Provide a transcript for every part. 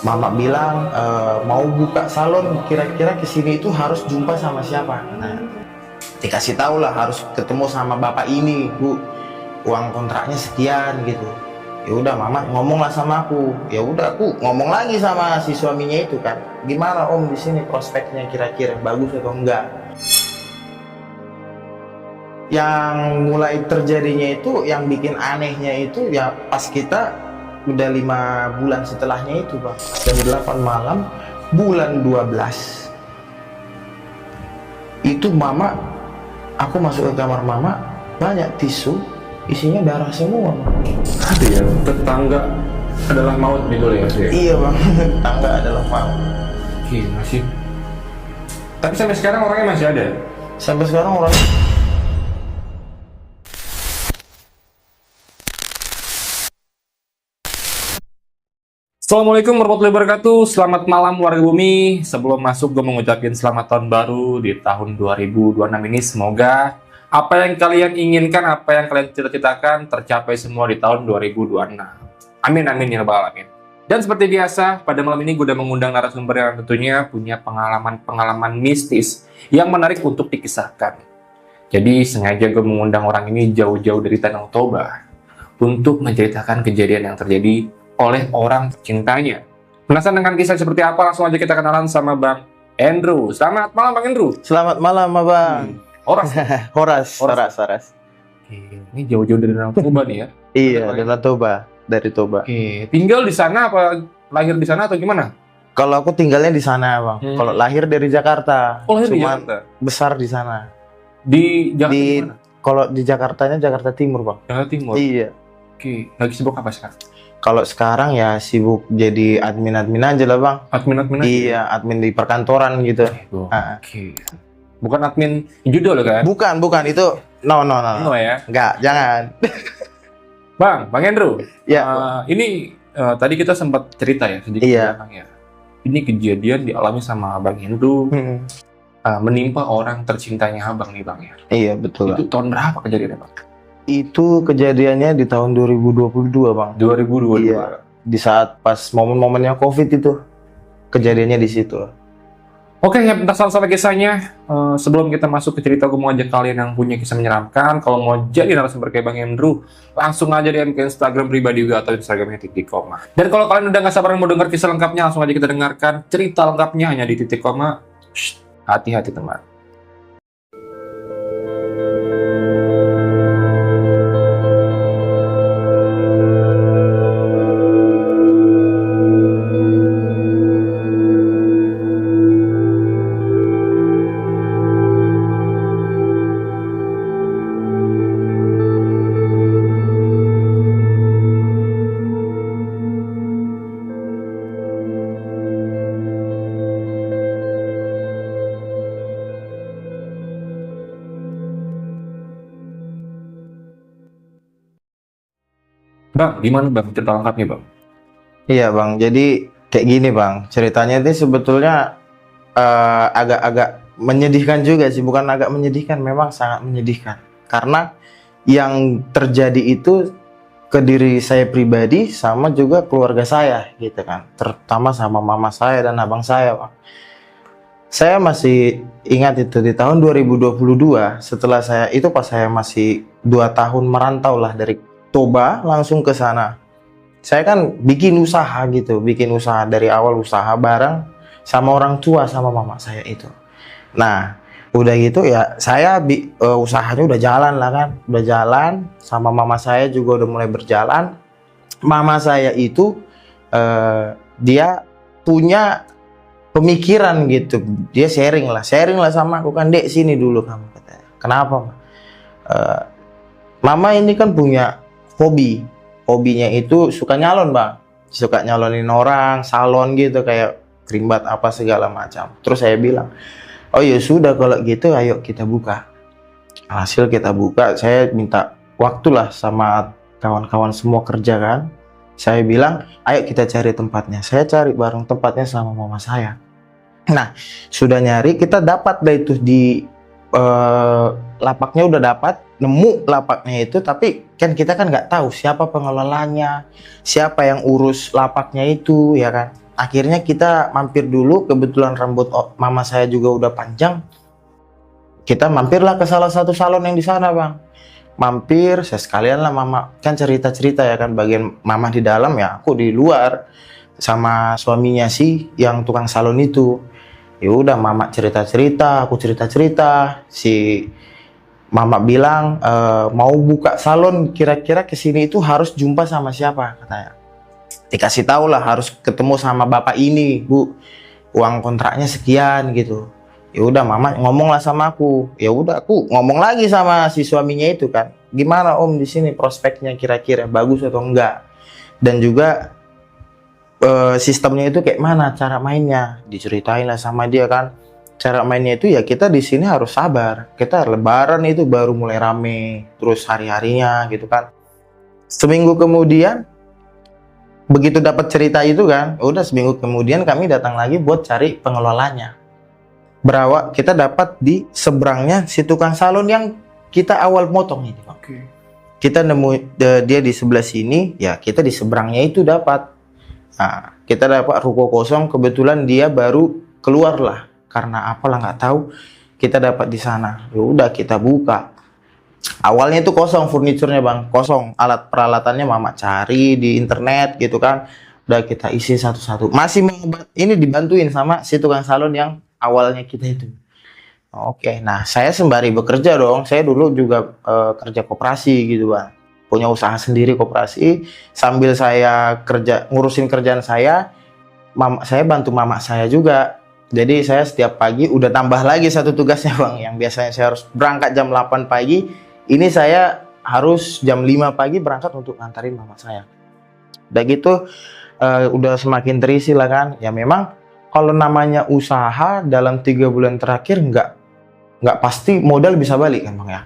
Mama bilang mau buka salon, kira-kira kesini itu harus jumpa sama siapa? Nah, dikasih tahu lah harus ketemu sama bapak ini, Bu. Uang kontraknya sekian gitu. Ya udah, mama ngomonglah sama aku. Ya udah, aku ngomong lagi sama si suaminya itu kan. Gimana Om di sini prospeknya, kira-kira bagus atau enggak? Yang mulai terjadinya itu, yang bikin anehnya itu ya pas kita udah 5 bulan setelahnya itu, Bang. Jam 8 malam bulan 12 itu mama, aku masuk ke kamar mama, banyak tisu isinya darah semua, Bang. Ada ya, tetangga adalah maut gitu ya, sih? Iya, Bang. Tetangga adalah maut. Oke, masih. Tapi sampai sekarang orangnya masih ada? Sampai sekarang orang. Assalamualaikum warahmatullahi wabarakatuh. Selamat malam warga bumi. Sebelum masuk, gue mengucapkan selamat tahun baru di tahun 2026 ini. Semoga apa yang kalian inginkan, apa yang kalian cita-citakan tercapai semua di tahun 2026. Amin amin ya rabbal alamin. Dan seperti biasa, pada malam ini gue udah mengundang narasumber yang tentunya punya pengalaman-pengalaman mistis yang menarik untuk dikisahkan. Jadi sengaja gue mengundang orang ini jauh-jauh dari Danau Toba untuk menceritakan kejadian yang terjadi oleh orang cintanya. Penasaran dengan kisah seperti apa? Langsung aja kita kenalan sama Bang Andrew. Selamat malam Bang Andrew. Selamat malam, Bang. Horas. Horas. Oke, ini jauh-jauh dari Danau Toba nih ya? Iya, Danau Toba, dari Toba. Oke, tinggal di sana apa lahir di sana atau gimana? Kalau aku tinggalnya di sana, Bang. Kalau lahir dari Jakarta. Oh, lahir di cuman Jakarta? besar di sana. Di Jakarta Di mana? Kalau di Jakartanya Jakarta Timur, Bang. Jakarta Timur. Iya. Oke, lagi sibuk apa sekarang? Kalau sekarang ya sibuk jadi admin aja lah, Bang. Admin aja? Iya, admin di perkantoran gitu. Oke. Bukan admin judul kan? Bukan itu. No. No ya? Enggak, jangan. Bang Andrew. Ya. Ini tadi kita sempat cerita ya sedikit. Iya. Ya. Ini kejadian dialami sama Bang Andrew. Menimpa orang tercintanya Abang nih, Bang ya. Iya, betul. Itu tahun berapa kejadiannya, Bang? Itu kejadiannya di tahun 2022, Bang. 2022. Iya. Di saat pas momen-momennya Covid itu. Kejadiannya di situ. Oke, ya penasaran sama kisahnya. Sebelum kita masuk ke cerita, gue mau ajak kalian yang punya kisah menyeramkan. Kalau mau jadi narasumber kayak Bang Andrew, langsung aja DM ke Instagram pribadi gue atau Instagramnya Titik Koma. Dan kalau kalian udah gak sabar mau dengar kisah lengkapnya, langsung aja kita dengarkan cerita lengkapnya hanya di Titik Koma. Shh, hati-hati teman. Bang, gimana Bang cerita lengkapnya Bang? Iya, Bang, jadi kayak gini, Bang, ceritanya ini sebetulnya agak-agak menyedihkan juga sih. Bukan agak menyedihkan, memang sangat menyedihkan. Karena yang terjadi itu ke diri saya pribadi sama juga keluarga saya gitu kan, terutama sama mama saya dan abang saya, Bang. Saya masih ingat itu di tahun 2022, setelah saya itu pas saya masih 2 tahun merantau lah dari Toba langsung ke sana. Saya kan bikin usaha gitu, bikin usaha dari awal, usaha bareng sama orang tua sama mama saya itu. Nah, udah gitu ya saya usahanya udah jalan lah kan, udah jalan sama mama saya juga udah mulai berjalan. Mama saya itu dia punya pemikiran gitu, dia sharing lah sama aku kan, Dek sini dulu kamu, katanya. Kenapa? Mama ini kan punya hobinya itu suka nyalon, Bang, suka nyalonin orang, salon gitu kayak krimbat apa segala macam. Terus saya bilang, oh ya sudah kalau gitu ayo kita buka. Hasil kita buka, saya minta waktu lah sama kawan-kawan semua kerja kan. Saya bilang, ayo kita cari tempatnya. Saya cari bareng tempatnya sama mama saya. Nah, sudah nyari, kita dapat deh itu di lapaknya udah dapat, nemu lapaknya itu, tapi kan kita kan nggak tahu siapa pengelolanya, siapa yang urus lapaknya itu, ya kan. Akhirnya kita mampir dulu, kebetulan rambut mama saya juga udah panjang. Kita mampirlah ke salah satu salon yang di sana, Bang. Mampir, saya sekalian lah mama, kan cerita-cerita ya kan, bagian mama di dalam ya, aku di luar sama suaminya sih yang tukang salon itu. Ya udah mama cerita-cerita, aku cerita-cerita. Si mama bilang mau buka salon, kira-kira kesini itu harus jumpa sama siapa katanya. Dikasih tahu lah harus ketemu sama bapak ini, Bu. Uang kontraknya sekian gitu. Ya udah mama ngomong lah sama aku. Ya udah aku ngomong lagi sama si suaminya itu kan. Gimana Om di sini prospeknya kira-kira bagus atau enggak? Dan juga sistemnya itu kayak mana cara mainnya? Diceritain lah sama dia kan. Cara mainnya itu ya kita di sini harus sabar. Kita lebaran itu baru mulai rame, terus hari-harinya gitu kan. Seminggu kemudian begitu dapat cerita itu kan, udah seminggu kemudian kami datang lagi buat cari pengelolanya. Berawak kita dapat di seberangnya si tukang salon yang kita awal motong ini, Pak. Oke. Kita nemu dia di sebelah sini, ya kita di seberangnya itu dapat. Nah, kita dapat ruko kosong, kebetulan dia baru keluar lah. Karena apalah nggak tahu, kita dapat di sana. Ya udah kita buka. Awalnya itu kosong furniturnya, Bang, kosong. Alat peralatannya mama cari di internet gitu kan. Udah kita isi satu-satu. Masih ini dibantuin sama si tukang salon yang awalnya kita itu. Oke, nah saya sembari bekerja dong. Saya dulu juga kerja koperasi gitu, Bang. Punya usaha sendiri koperasi. Sambil saya kerja ngurusin kerjaan saya bantu mama saya juga. Jadi saya setiap pagi udah tambah lagi satu tugasnya, Bang. Yang biasanya saya harus berangkat jam 8 pagi. Ini saya harus jam 5 pagi berangkat untuk ngantarin mama saya. Udah gitu udah semakin terisi lah kan. Ya memang kalau namanya usaha dalam 3 bulan terakhir nggak pasti modal bisa balik kan, Bang ya.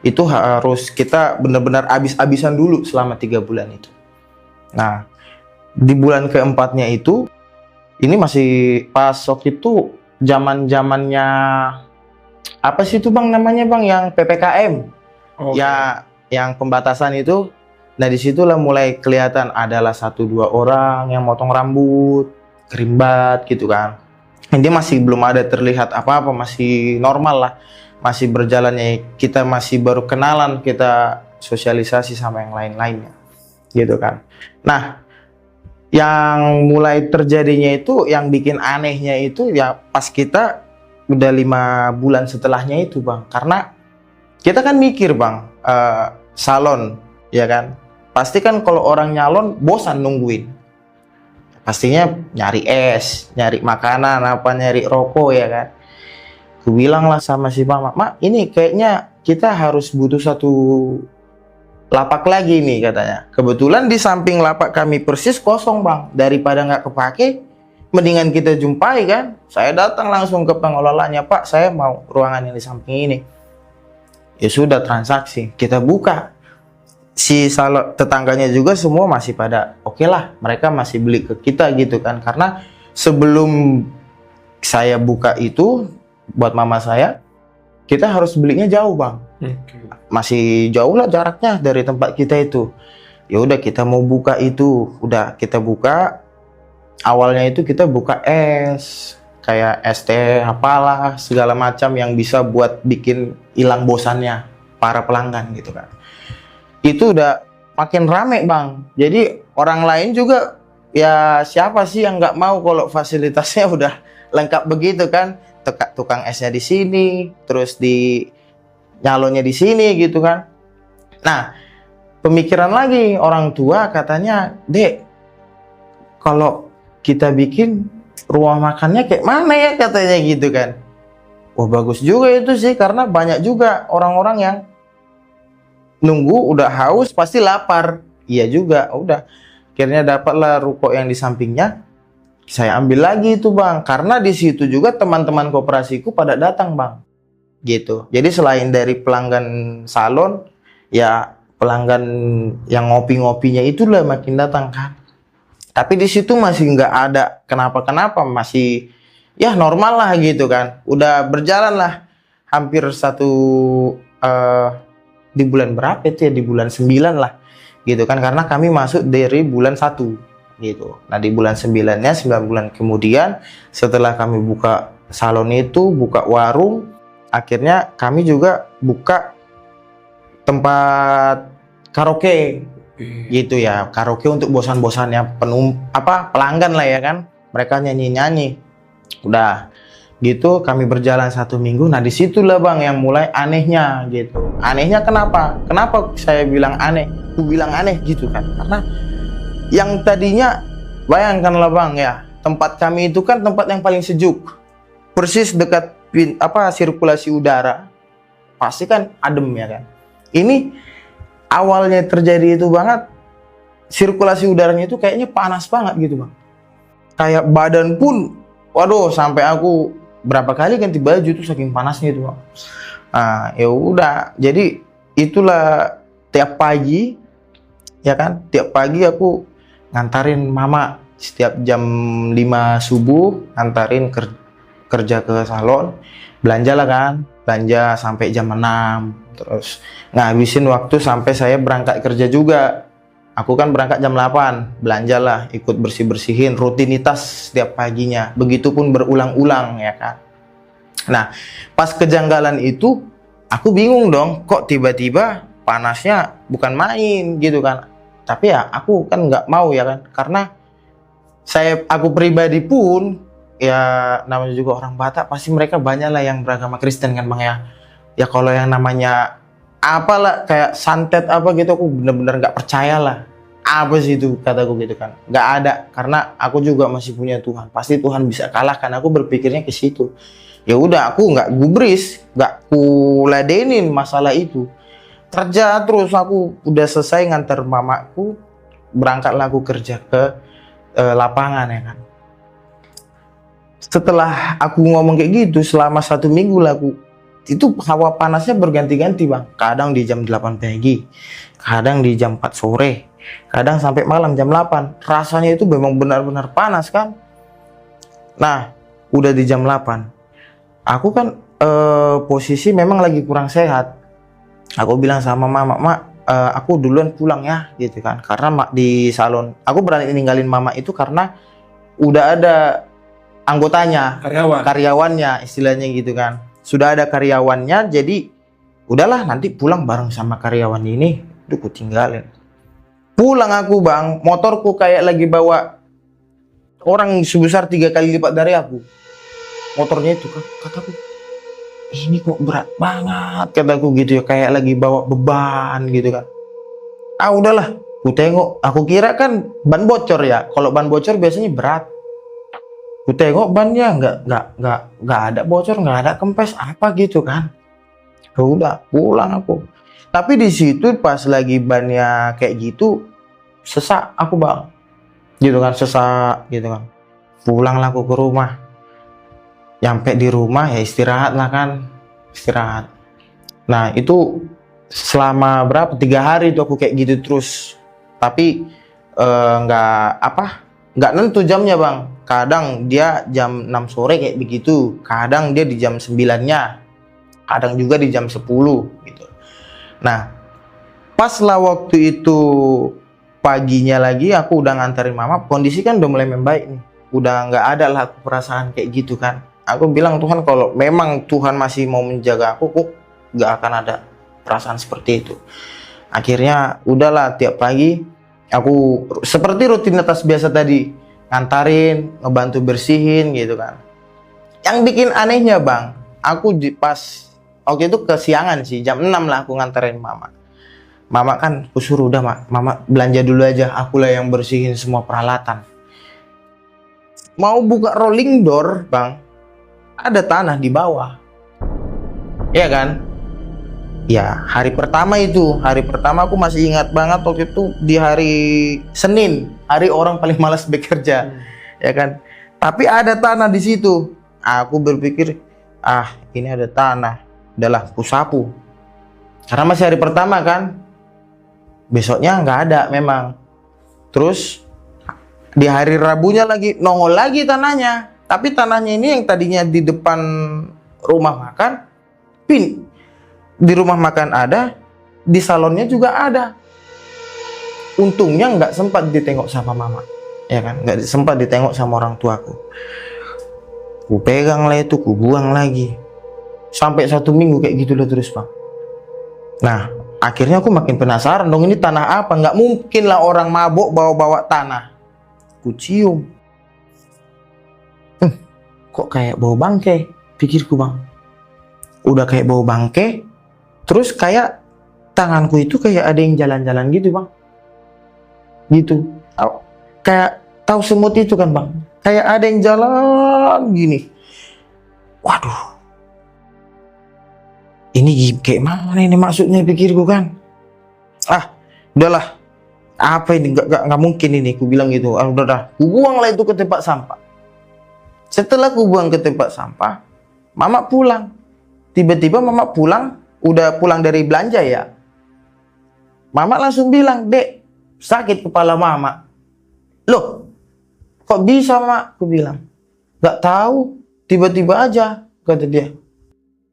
Itu harus kita benar-benar habis-habisan dulu selama 3 bulan itu. Nah, di bulan keempatnya itu ini masih pas waktu itu zaman-zamannya apa sih itu, Bang, namanya, Bang, yang PPKM. Okay. Ya, yang pembatasan itu. Nah, disitulah mulai kelihatan adalah 1-2 orang yang motong rambut, kerimbat gitu kan. Ini masih belum ada terlihat apa-apa, masih normal lah. Masih berjalannya, kita masih baru kenalan, kita sosialisasi sama yang lain-lainnya. Gitu kan. Nah, yang mulai terjadinya itu, yang bikin anehnya itu ya pas kita udah 5 bulan setelahnya itu, Bang. Karena kita kan mikir, Bang, salon, ya kan? Pasti kan kalau orang nyalon bosan nungguin. Pastinya nyari es, nyari makanan, apa nyari rokok, ya kan? Aku bilang lah sama si mama, Mak, ini kayaknya kita harus butuh satu lapak lagi nih katanya. Kebetulan di samping lapak kami persis kosong, Bang. Daripada nggak kepake, mendingan kita jumpai kan. Saya datang langsung ke pengelolanya, Pak, saya mau ruangan yang di samping ini. Ya sudah, transaksi kita buka. Si salon tetangganya juga semua masih pada oke lah, mereka masih beli ke kita gitu kan. Karena sebelum saya buka itu buat mama saya, kita harus belinya jauh, Bang. Masih jauh lah jaraknya dari tempat kita itu. Ya udah kita mau buka itu, udah kita buka. Awalnya itu kita buka es, kayak es teh apalah segala macam yang bisa buat bikin hilang bosannya para pelanggan gitu kan. Itu udah makin rame, Bang. Jadi orang lain juga, ya siapa sih yang nggak mau kalau fasilitasnya udah lengkap begitu kan. Tukang esnya di sini, terus di nyalonnya di sini gitu kan. Nah, pemikiran lagi orang tua katanya, Dek, kalau kita bikin ruang makannya kayak mana ya katanya gitu kan. Wah, bagus juga itu sih, karena banyak juga orang-orang yang nunggu udah haus pasti lapar. Iya juga, udah. Akhirnya dapatlah ruko yang di sampingnya. Saya ambil lagi itu, Bang, karena di situ juga teman-teman kooperasiku pada datang, Bang. Gitu. Jadi selain dari pelanggan salon, ya pelanggan yang ngopi-ngopinya itulah makin datang kan. Tapi di situ masih nggak ada kenapa-kenapa, masih ya normal lah gitu kan. Udah berjalan lah hampir 1 di bulan berapa itu ya, di bulan 9 lah gitu kan, karena kami masuk dari bulan 1 gitu. Nah di bulan 9-nya, 9 bulan kemudian setelah kami buka salon itu, buka warung, akhirnya kami juga buka tempat karaoke gitu ya, karaoke untuk bosan-bosannya pelanggan lah ya kan, mereka nyanyi-nyanyi. Udah gitu kami berjalan 1 minggu. Nah disitulah bang yang mulai anehnya gitu. Anehnya kenapa saya bilang aneh, aku bilang aneh gitu kan, karena yang tadinya, bayangkanlah bang ya, tempat kami itu kan tempat yang paling sejuk, persis dekat sirkulasi udara, pasti kan adem ya kan. Ini awalnya terjadi itu banget, sirkulasi udaranya itu kayaknya panas banget gitu bang, kayak badan pun, waduh, sampai aku berapa kali ganti baju itu saking panasnya itu bang. Nah ya udah, jadi itulah tiap pagi ya kan, tiap pagi aku ngantarin mama setiap jam 5 subuh, ngantarin kerja ke salon, belanja lah kan, belanja sampai jam 6, terus ngabisin waktu sampai saya berangkat kerja juga. Aku kan berangkat jam 8, belanjalah, ikut bersih-bersihin, rutinitas setiap paginya. Begitupun berulang-ulang ya kan. Nah, pas kejanggalan itu, aku bingung dong, kok tiba-tiba panasnya bukan main gitu kan. Tapi ya aku kan nggak mau ya kan, karena aku pribadi pun, ya namanya juga orang Batak, pasti mereka banyak lah yang beragama Kristen kan bang ya. Ya kalau yang namanya apalah kayak santet apa gitu, aku bener-bener nggak percaya lah. Apa sih itu kataku gitu kan, nggak ada, karena aku juga masih punya Tuhan, pasti Tuhan bisa kalahkan. Aku berpikirnya ke situ. Ya udah, aku nggak gubris, nggak kuladenin masalah itu, kerja terus. Aku udah selesai nganter mamaku, berangkatlah aku kerja ke lapangan ya kan. Setelah aku ngomong kayak gitu selama 1 minggu lah, itu hawa panasnya berganti-ganti bang. Kadang di jam 8 pagi, kadang di jam 4 sore, kadang sampai malam jam 8. Rasanya itu memang benar-benar panas kan. Nah udah di jam 8, aku kan posisi memang lagi kurang sehat. Aku bilang sama mama, aku duluan pulang ya gitu kan, karena di salon aku berani ninggalin mama itu karena udah ada anggotanya, karyawannya istilahnya gitu kan. Sudah ada karyawannya, jadi udahlah nanti pulang bareng sama karyawan ini. Ku tinggalin. Pulang aku bang, motorku kayak lagi bawa orang sebesar 3 kali lipat dari aku. Motornya itu kan, kataku, ini kok berat banget kataku gitu ya, kayak lagi bawa beban gitu kan. Udahlah, ku tengok, aku kira kan ban bocor ya. Kalau ban bocor biasanya berat. Ku tengok bannya nggak ada bocor, nggak ada kempes apa gitu kan. Udah pulang aku. Tapi di situ pas lagi bannya kayak gitu, sesak aku bang, gitu kan, sesak gitu kan. Pulanglah aku ke rumah. Nyampe di rumah ya istirahat lah kan, istirahat. Nah itu selama berapa, 3 hari tuh aku kayak gitu terus. Tapi nggak nentu jamnya bang. Kadang dia jam 6 sore kayak begitu, kadang dia di jam 9-nya, kadang juga di jam 10 gitu. Nah pas lah waktu itu paginya lagi, aku udah nganterin mama, kondisi kan udah mulai membaik nih, udah nggak ada lah aku perasaan kayak gitu kan. Aku bilang, Tuhan kalau memang Tuhan masih mau menjaga aku, kok nggak akan ada perasaan seperti itu. Akhirnya udahlah, tiap pagi aku seperti rutinitas biasa tadi, ngantarin, ngebantu bersihin gitu kan. Yang bikin anehnya bang, aku pas waktu itu kesiangan sih, jam 6 lah aku nganterin mama. Mama kan suruh udah mama belanja dulu aja, akulah yang bersihin semua peralatan. Mau buka rolling door bang, ada tanah di bawah, ya kan? Ya hari pertama aku masih ingat banget, waktu itu di hari Senin, hari orang paling malas bekerja, ya kan? Tapi ada tanah di situ. Aku berpikir, ini ada tanah, udahlah aku sapu. Karena masih hari pertama kan, besoknya nggak ada memang. Terus di hari Rabunya lagi nongol lagi tanahnya, tapi tanahnya ini yang tadinya di depan rumah makan, di rumah makan ada, di salonnya juga ada. Untungnya nggak sempat ditengok sama mama, ya kan? Nggak sempat ditengok sama orang tuaku. Ku pegang lah itu, ku buang lagi. Sampai 1 minggu kayak gitu lah terus, Bang. Nah, akhirnya aku makin penasaran dong, ini tanah apa? Nggak mungkin lah orang mabuk bawa-bawa tanah. Ku cium. Kok kayak bau bangke, pikirku, Bang. Udah kayak bau bangke, terus kayak tanganku itu kayak ada yang jalan-jalan gitu, Bang. Gitu. Kayak tahu semut itu kan, Bang? Kayak ada yang jalan gini. Waduh. Ini kayak mana ini maksudnya, pikirku kan. Udahlah. Apa ini? Nggak mungkin ini, ku bilang gitu. Udah. Ku buanglah itu ke tempat sampah. Setelah ku buang ke tempat sampah, mama pulang. Tiba-tiba mama pulang, udah pulang dari belanja ya. Mama langsung bilang, "Dek, sakit kepala mama." Loh, kok bisa, Mak? Ku bilang. "Gak tahu, tiba-tiba aja," kata dia.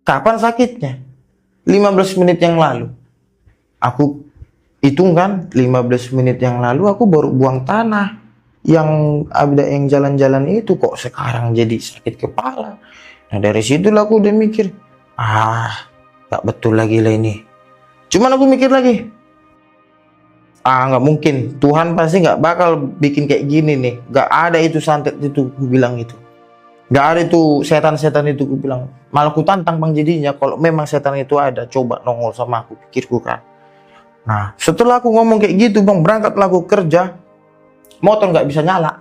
"Kapan sakitnya?" 15 menit yang lalu. Aku hitung kan, 15 menit yang lalu aku baru buang tanah. Yang ada yang jalan-jalan itu kok sekarang jadi sakit kepala. Nah, dari situlah aku udah mikir, tak betul lagi lah ini. Cuman aku mikir lagi, nggak mungkin, Tuhan pasti nggak bakal bikin kayak gini nih. Nggak ada itu santet itu, aku bilang itu. Nggak ada itu setan-setan itu, aku bilang. Malah aku tantang, Bang, jadinya kalau memang setan itu ada, coba nongol sama aku, pikirku kan. Nah, setelah aku ngomong kayak gitu, Bang, berangkatlah aku kerja. Motor nggak bisa nyala.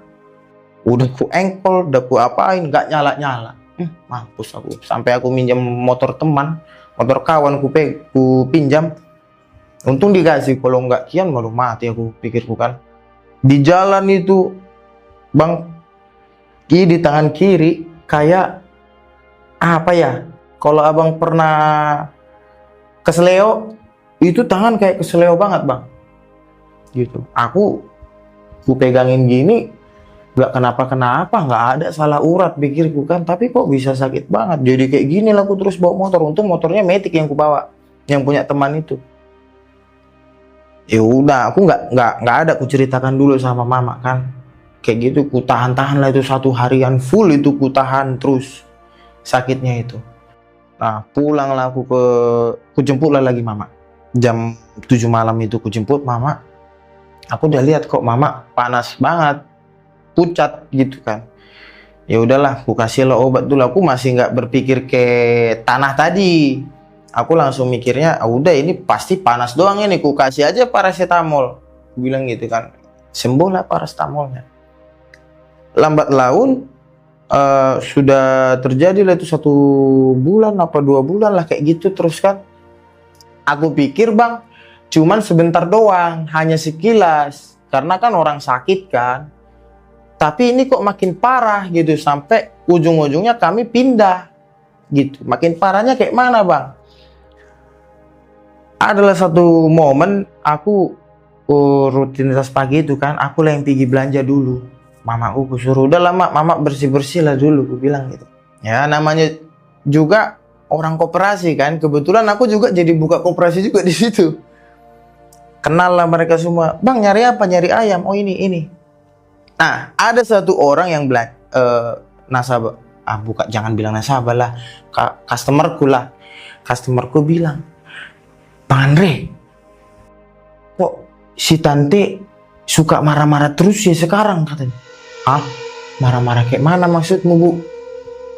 Udah ku engkol, udah ku apain, nggak nyala-nyala. Mampus aku. Sampai aku minjam motor teman, motor kawan ku pinjam. Untung dikasih, kalau nggak kian malu mati aku, pikirku kan. Di jalan itu, Bang, di tangan kiri kayak apa ya? Kalau Abang pernah kesleo, itu tangan kayak kesleo banget, Bang. Gitu. Aku pegangin gini, nggak kenapa-kenapa, nggak ada salah urat, pikirku kan. Tapi kok bisa sakit banget. Jadi kayak gini lah aku terus bawa motor. Untung motornya Matic yang ku bawa, yang punya teman itu. Ya udah, aku nggak ada ku ceritakan dulu sama mama kan. Kayak gitu, ku tahan-tahan lah itu 1 harian full, itu ku tahan terus sakitnya itu. Nah, pulanglah aku ku jemputlah lagi mama. Jam 7 malam itu ku jemput mama. Aku udah lihat kok mama panas banget, pucat gitu kan. Ya udahlah, aku kasih lo obat dulu. Aku masih nggak berpikir ke tanah tadi. Aku langsung mikirnya, udah ini pasti panas doang ini. Ku kasih aja paracetamol. Aku bilang gitu kan. Sembuhlah paracetamolnya. Lambat laun sudah terjadi lah itu 1 bulan apa 2 bulan lah kayak gitu terus kan. Aku pikir, Bang, cuman sebentar doang, hanya sekilas. Karena kan orang sakit kan. Tapi ini kok makin parah gitu. Sampai ujung-ujungnya kami pindah gitu. Makin parahnya kayak mana, Bang? Adalah satu momen aku rutinitas pagi itu kan. Aku lah yang pergi belanja dulu. Mamaku kusuruh, udah lama mama bersih-bersih lah dulu. Aku bilang gitu. Ya namanya juga orang koperasi kan. Kebetulan aku juga jadi buka koperasi juga di situ. Kenal lah mereka semua. "Bang, nyari apa?" "Nyari ayam." "Oh, ini." Nah, ada satu orang yang nasabah. Bukan, jangan bilang nasabah lah. Customerku lah. Customerku bilang, "Bang Andre, kok si Tante suka marah-marah terus ya sekarang?" katanya. Marah-marah kayak mana maksudmu, Bu?"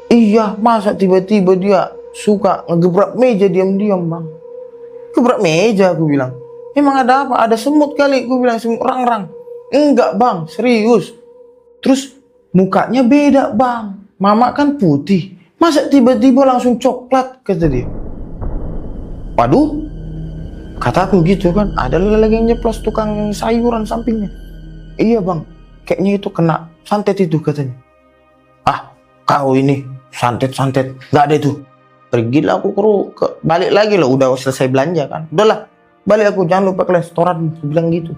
"Iya, masa tiba-tiba dia suka ngegebrak meja diam-diam, Bang." "Gebrak meja?" aku bilang. "Emang ada apa? Ada semut kali," aku bilang. "Semut rang-rang." "Enggak, Bang, serius. Terus mukanya beda, Bang. Mama kan putih. Masa tiba-tiba langsung coklat," kata dia. Waduh, kataku gitu kan. Ada lagi yang nyeplos tukang sayuran sampingnya. "Iya, Bang, kayaknya itu kena santet itu," katanya. Kau ini santet, nggak ada itu. Pergilah aku balik lagi lah, udah selesai belanja kan. Udahlah, balik aku, jangan lupa ke restoran, bilang gitu.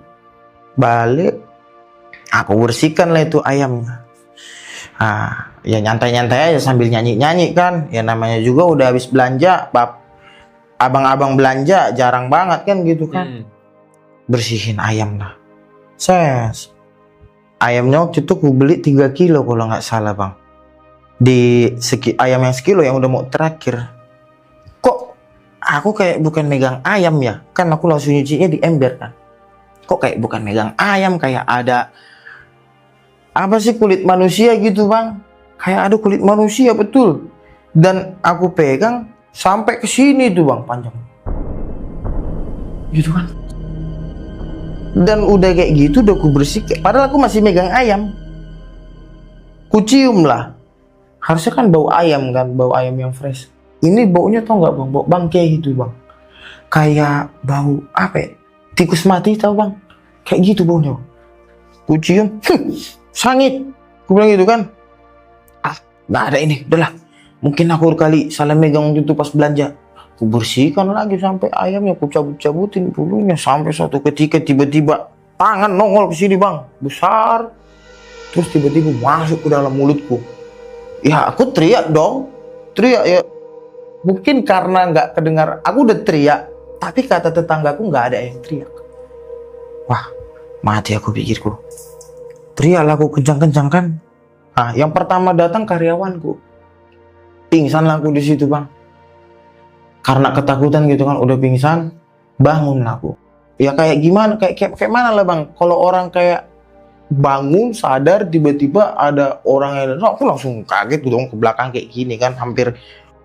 Balik, aku bersihkan lah itu ayamnya. Ya nyantai-nyantai aja sambil nyanyi-nyanyi kan. Ya namanya juga udah habis belanja, abang-abang belanja jarang banget kan gitu kan. Bersihin ayam lah. Ayamnya waktu itu aku beli 3 kilo kalau nggak salah bang. Ayam yang sekilo yang udah mau terakhir. Kok aku kayak bukan megang ayam ya? Kan aku langsung nyucinya di ember kan. Kok kayak bukan megang ayam, kayak ada apa sih, kulit manusia gitu bang. Kayak ada kulit manusia betul. Dan aku pegang sampai ke sini tuh bang, panjang. Gitu kan. Dan udah kayak gitu udah aku bersihkan. Padahal aku masih megang ayam. Ku cium lah. Harusnya kan bau ayam kan, bau ayam yang fresh. Ini baunya tau nggak bang? Bau bangke gitu bang. Kayak bau apa ya? Tikus mati tau bang? Kayak gitu baunya. Ku cium, sangit. Ku bilang gitu kan. Nggak ada ini, udahlah. Mungkin aku kali salah megang gitu pas belanja. Ku bersihkan lagi sampai ayamnya, ku cabut-cabutin bulunya. Sampai suatu ketika tiba-tiba tangan nongol ke sini bang, besar. Terus tiba-tiba masuk ke dalam mulutku. Ya aku teriak dong, teriak ya. Mungkin karena nggak kedengar, aku udah teriak, tapi kata tetanggaku nggak ada yang teriak. Wah, mati aku pikirku. Teriaklah aku kencang-kencang kan. Nah, yang pertama datang karyawanku. Pingsan lah aku di situ bang. Karena ketakutan gitu kan, udah pingsan, bangun aku. Ya kayak gimana, kayak mana lah bang. Kalau orang kayak bangun sadar tiba-tiba ada orang yang, aku langsung kaget dong ke belakang kayak gini kan, hampir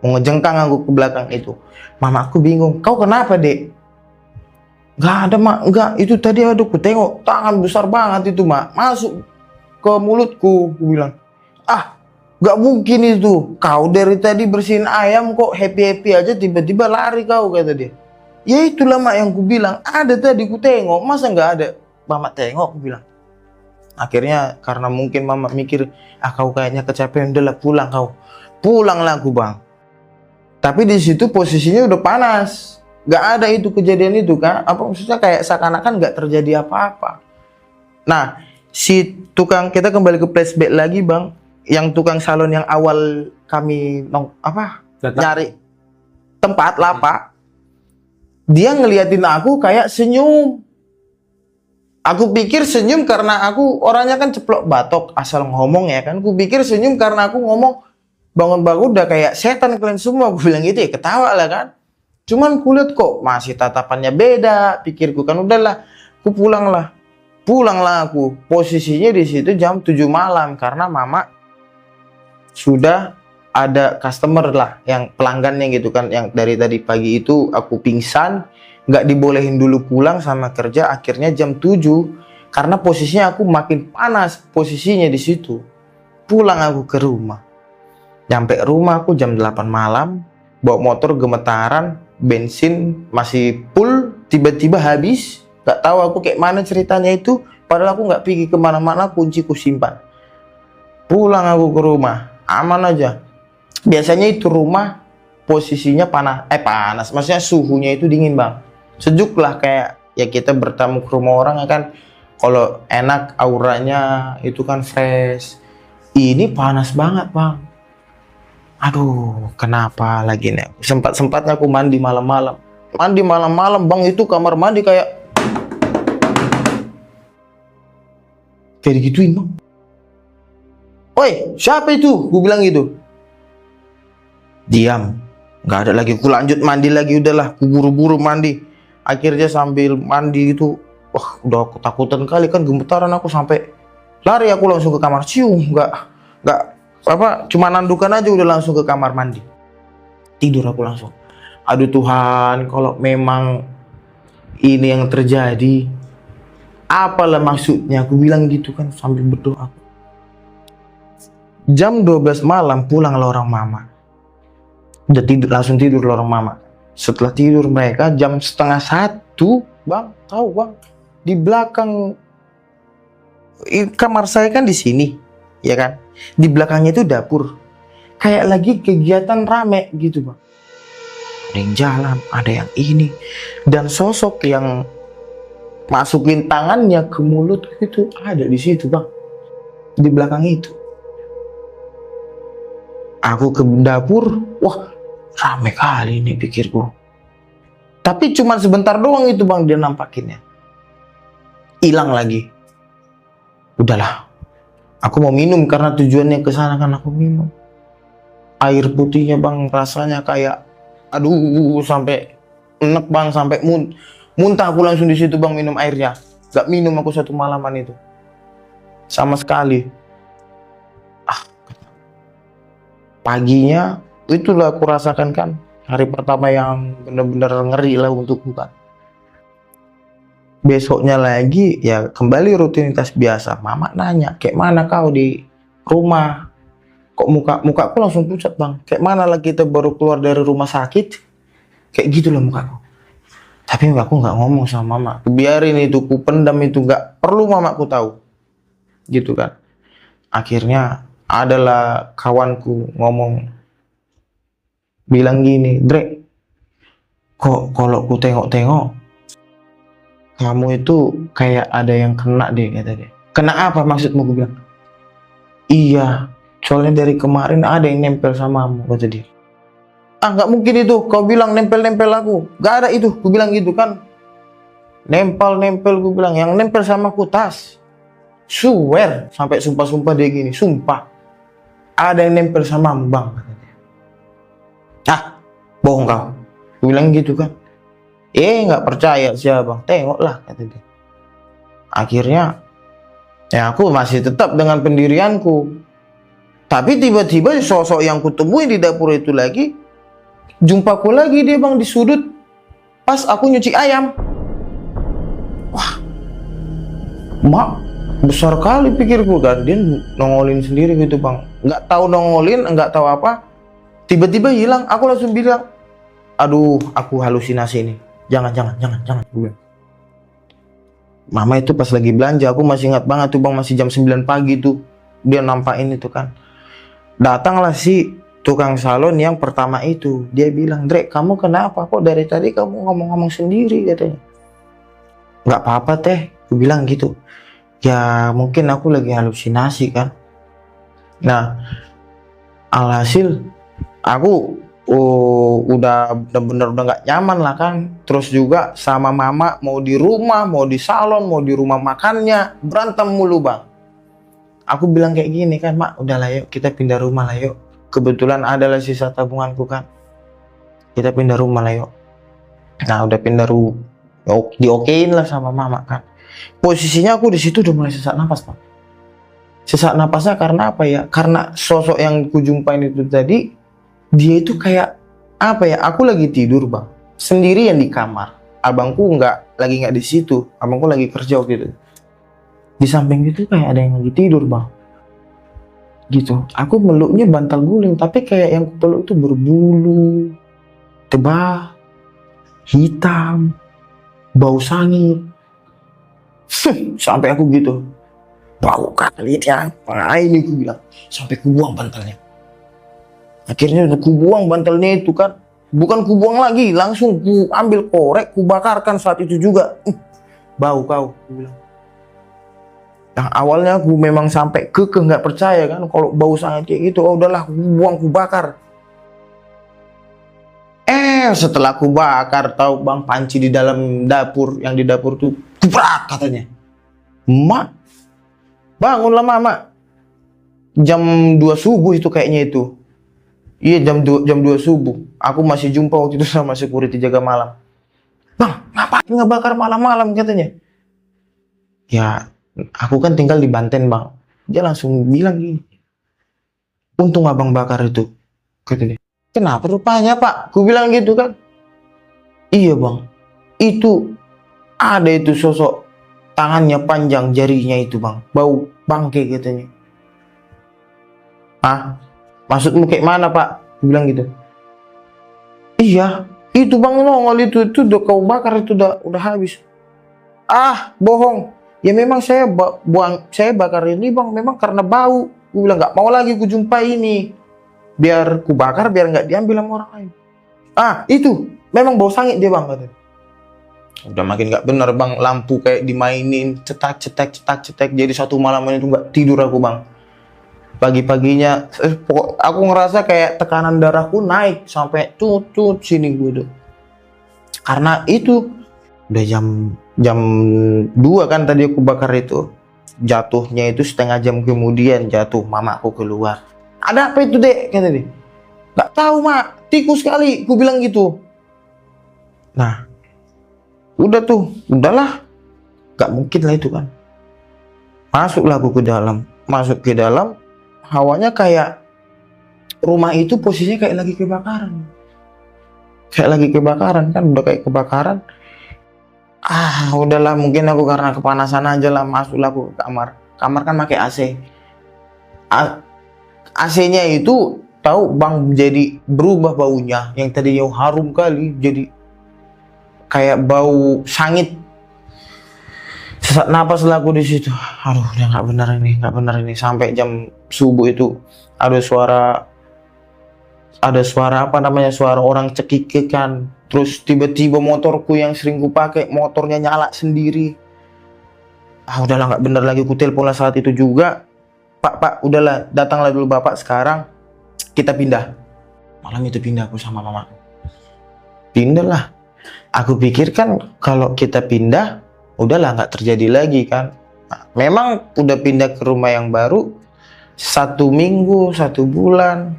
mau ngejengkang aku ke belakang itu. Mama aku bingung, kau kenapa dek? Gak ada mak, enggak, itu tadi ada ku tengok tangan besar banget itu mak, masuk ke mulutku. Aku bilang, gak mungkin itu, kau dari tadi bersihin ayam kok happy-happy aja tiba-tiba lari kau, kata dia. Ya itulah mak yang ku bilang, ada tadi ku tengok, masa gak ada? Mama tengok, aku bilang. Akhirnya karena mungkin mama mikir, kau kayaknya kecapean, udahlah pulang kau. Pulanglah aku bang. Tapi di situ posisinya udah panas, gak ada itu kejadian itu kan? Apa maksudnya kayak seakan-akan gak terjadi apa-apa. Nah, si tukang, kita kembali ke flashback lagi bang. Yang tukang salon yang awal kami nyari tempat lapak, dia ngeliatin aku kayak senyum. Aku pikir senyum karena aku orangnya kan ceplok batok asal ngomong ya kan. Aku pikir senyum karena aku ngomong bangun-bangun udah kayak setan kalian semua. Aku bilang gitu ya, ketawa lah kan. Cuman kulihat kok masih tatapannya beda. Pikirku kan udahlah, aku pulanglah aku. Posisinya di situ jam 7 malam karena mama sudah ada customer lah, yang pelanggannya gitu kan, yang dari tadi pagi itu aku pingsan, nggak dibolehin dulu pulang sama kerja. Akhirnya jam 7 karena posisinya aku makin panas posisinya di situ. Pulang aku ke rumah. Nyampe rumah aku jam 8 malam, bawa motor gemetaran, bensin masih full, tiba-tiba habis. Nggak tahu aku kayak mana ceritanya itu, padahal aku nggak pergi kemana-mana, kunciku simpan. Pulang aku ke rumah, aman aja. Biasanya itu rumah posisinya panas, maksudnya suhunya itu dingin bang, sejuk lah, kayak ya kita bertamu ke rumah orang ya kan, kalau enak auranya itu kan fresh. Ini panas banget bang. Aduh, kenapa lagi nih? Sempat-sempatnya aku mandi malam-malam bang. Itu kamar mandi kayak digituin bang. Oi, siapa itu? Gue bilang gitu. Diam, nggak ada lagi. Aku lanjut mandi lagi, udahlah. Aku buru-buru mandi. Akhirnya sambil mandi itu, wah, udah ketakutan kali kan, gemetaran aku sampai lari aku langsung ke kamar. Nggak cuma nandukan aja udah langsung ke kamar mandi. Tidur aku langsung. Aduh Tuhan, kalau memang ini yang terjadi, apalah maksudnya? Aku bilang gitu kan sambil berdoa. Jam 12 malam pulanglah orang mama. Udah tidur, langsung tidur orang mama. Setelah tidur mereka jam 12:30 bang, tahu bang, di belakang kamar saya kan di sini, ya kan? Di belakangnya itu dapur. Kayak lagi kegiatan rame gitu bang. Ada yang jalan, ada yang ini, dan sosok yang masukin tangannya ke mulut itu ada di situ bang, di belakang itu. Aku ke dapur, wah rame kali ini pikirku. Tapi cuma sebentar doang itu bang dia nampakinnya. Hilang lagi. Udahlah. Aku mau minum karena tujuannya ke sana kan aku minum. Air putihnya bang rasanya kayak aduh sampai enek bang sampai muntah aku langsung di situ bang minum airnya. Gak minum aku satu malaman itu. Sama sekali. Paginya itulah aku rasakan kan hari pertama yang benar-benar ngeri lah untuk bukan. Besoknya lagi ya kembali rutinitas biasa. Mama nanya, kayak mana kau di rumah? Kok mukaku langsung pucat bang. Kayak mana lah kita baru keluar dari rumah sakit. Kayak gitulah mukaku. Tapi aku nggak ngomong sama mama. Biarin itu, ku pendam itu, nggak perlu mamaku tahu. Gitu kan. Akhirnya adalah kawanku ngomong. Bilang gini, Dre, kok kalau ku tengok-tengok kamu itu kayak ada yang kena deh, kata dia. Kena apa maksudmu? Gue bilang, iya, soalnya dari kemarin ada yang nempel samamu, kata dia. Ah, nggak mungkin itu, kau bilang nempel-nempel aku. Gak ada itu, gue bilang gitu kan. Nempel-nempel, gue bilang, yang nempel sama aku tas. Swear, sampai sumpah-sumpah dia gini, sumpah. Ada yang nempel samamu, bang, kata dia. Ah, bohong kau. Gue bilang gitu kan. Nggak percaya siapa bang, tengoklah kata dia. Akhirnya ya aku masih tetap dengan pendirianku. Tapi tiba-tiba sosok yang kutemui di dapur itu lagi, jumpaku lagi dia bang di sudut pas aku nyuci ayam. Wah, mak besar kali pikirku kan, dia nongolin sendiri gitu bang. Nggak tahu nongolin, nggak tahu apa. Tiba-tiba hilang, aku langsung bilang, aduh aku halusinasi ini. Jangan. Mama itu pas lagi belanja, aku masih ingat banget tuh bang, masih jam 9 pagi tuh. Dia nampakin itu kan. Datanglah si tukang salon yang pertama itu. Dia bilang, Dre, kamu kenapa? Kok dari tadi kamu ngomong-ngomong sendiri, katanya. Nggak apa-apa teh, aku bilang gitu. Ya mungkin aku lagi halusinasi kan. Nah, alhasil aku udah bener-bener udah nggak nyaman lah kan. Terus juga sama mama, mau di rumah, mau di salon, mau di rumah makannya, berantem mulu bang. Aku bilang kayak gini kan, mak udahlah yuk kita pindah rumah lah yuk. Kebetulan adalah sisa tabunganku kan. Kita pindah rumah lah yuk. Nah udah pindah rumah, diokein lah sama mama kan. Posisinya aku di situ udah mulai sesak napas bang. Sesak napasnya karena apa ya? Karena sosok yang kujumpain itu tadi, dia itu kayak apa ya? Aku lagi tidur bang, sendirian di kamar. Abangku lagi nggak di situ. Abangku lagi kerja gitu. Di samping itu kayak ada yang lagi tidur bang. Gitu. Aku meluknya bantal guling, tapi kayak yang aku peluk itu berbulu, tebal, hitam, bau sangit. Sampai aku gitu. Bau kali ya, apa ini aku bilang. Sampai ku buang bantalnya. Akhirnya udah kubuang bantalnya itu kan. Bukan kubuang lagi, langsung ku ambil korek, ku bakarkan saat itu juga. Bau kau, aku bilang. Yang awalnya aku memang sampai kekeh nggak percaya kan kalau bau sangat kayak gitu. Oh udahlah, ku buang, ku bakar. Setelah ku bakar, tahu bang, panci di dalam dapur, yang di dapur tuh kuprak katanya. Mak, bangunlah mama. Jam 2 subuh itu kayaknya itu. Iya jam 2 subuh. Aku masih jumpa waktu itu sama security jaga malam. Bang, ngapain ngebakar malam-malam katanya? Ya, aku kan tinggal di Banten bang. Dia langsung bilang gini. Untung abang bakar itu. Katanya. Kenapa rupanya pak? Ku bilang gitu kan. Iya bang. Itu ada itu sosok tangannya panjang, jarinya itu bang. Bau bangke katanya. Ah? Maksudmu kayak mana pak? Aku bilang gitu. Iya, itu bang nongol itu udah kau bakar itu udah habis. Ah, bohong. Ya memang saya bakar ini bang, memang karena bau. Aku bilang nggak mau lagi ku jumpai ini. Biar ku bakar, biar nggak diambil sama orang lain. Ah, itu memang bau sangit dia bang katanya. Udah makin nggak bener bang, lampu kayak dimainin, cetak. Jadi satu malam itu nggak tidur aku bang. Pagi-paginya aku ngerasa kayak tekanan darahku naik sampai cut sini gue tuh. Karena itu udah jam 2 kan tadi aku bakar itu. Jatuhnya itu setengah jam kemudian jatuh, mamaku keluar. Ada apa itu, Dek? Kata dia. Gak tahu, Mak. Tikus kali, aku bilang gitu. Nah, udah tuh, udahlah. Gak mungkin lah itu kan. Masuklah aku ke dalam. Masuk ke dalam, hawanya kayak rumah itu posisinya kayak lagi kebakaran. Kayak lagi kebakaran kan, udah kayak kebakaran. Udahlah, mungkin aku karena kepanasan aja lah. Masuklah aku ke kamar. Kamar kan pakai AC. AC-nya itu tahu Bang, jadi berubah baunya. Yang tadinya harum kali jadi kayak bau sangit. Sesak napas lah aku di situ. Aduh, udah nggak benar ini. Sampai jam subuh itu ada suara apa namanya, suara orang cekikikan. Terus tiba-tiba motorku yang sering ku pakai, motornya nyala sendiri. Udahlah, nggak bener lagi. Ku telepon lah saat itu juga. Pak, udahlah, datanglah dulu Bapak, sekarang kita pindah. Malam itu pindah aku sama mama. Pindah lah. Aku pikir kan kalau kita pindah, udahlah nggak terjadi lagi kan. Nah, memang udah pindah ke rumah yang baru 1 minggu, 1 bulan,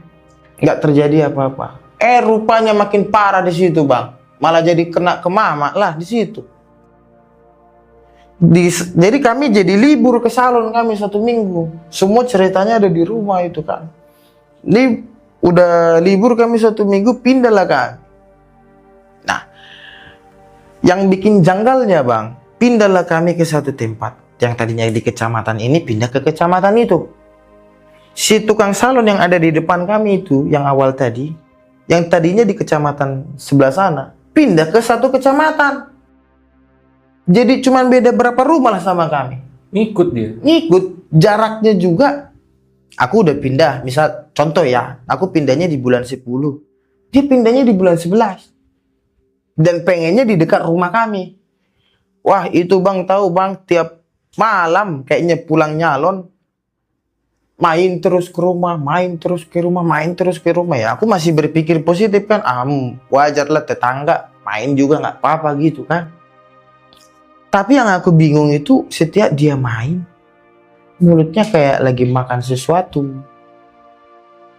nggak terjadi apa-apa. Rupanya makin parah di situ, Bang. Malah jadi kena ke mama lah di situ. Jadi kami jadi libur ke salon kami 1 minggu. Semua ceritanya ada di rumah itu kan. Ini udah libur kami 1 minggu, pindah lah kan. Nah, yang bikin janggalnya, Bang, pindahlah kami ke satu tempat. Yang tadinya di kecamatan ini pindah ke kecamatan itu. Si tukang salon yang ada di depan kami itu, yang awal tadi, yang tadinya di kecamatan sebelah sana, pindah ke satu kecamatan. Jadi cuman beda berapa rumah lah sama kami. Ngikut dia. Ngikut. Jaraknya juga, aku udah pindah. Misal contoh ya, aku pindahnya di bulan 10. Dia pindahnya di bulan 11. Dan pengennya di dekat rumah kami. Wah, itu Bang, tahu Bang, tiap malam kayaknya pulang nyalon, main terus ke rumah, main terus ke rumah. Ya aku masih berpikir positif kan. Wajar lah, tetangga main juga nggak apa-apa gitu kan. Tapi yang aku bingung itu, setiap dia main, mulutnya kayak lagi makan sesuatu.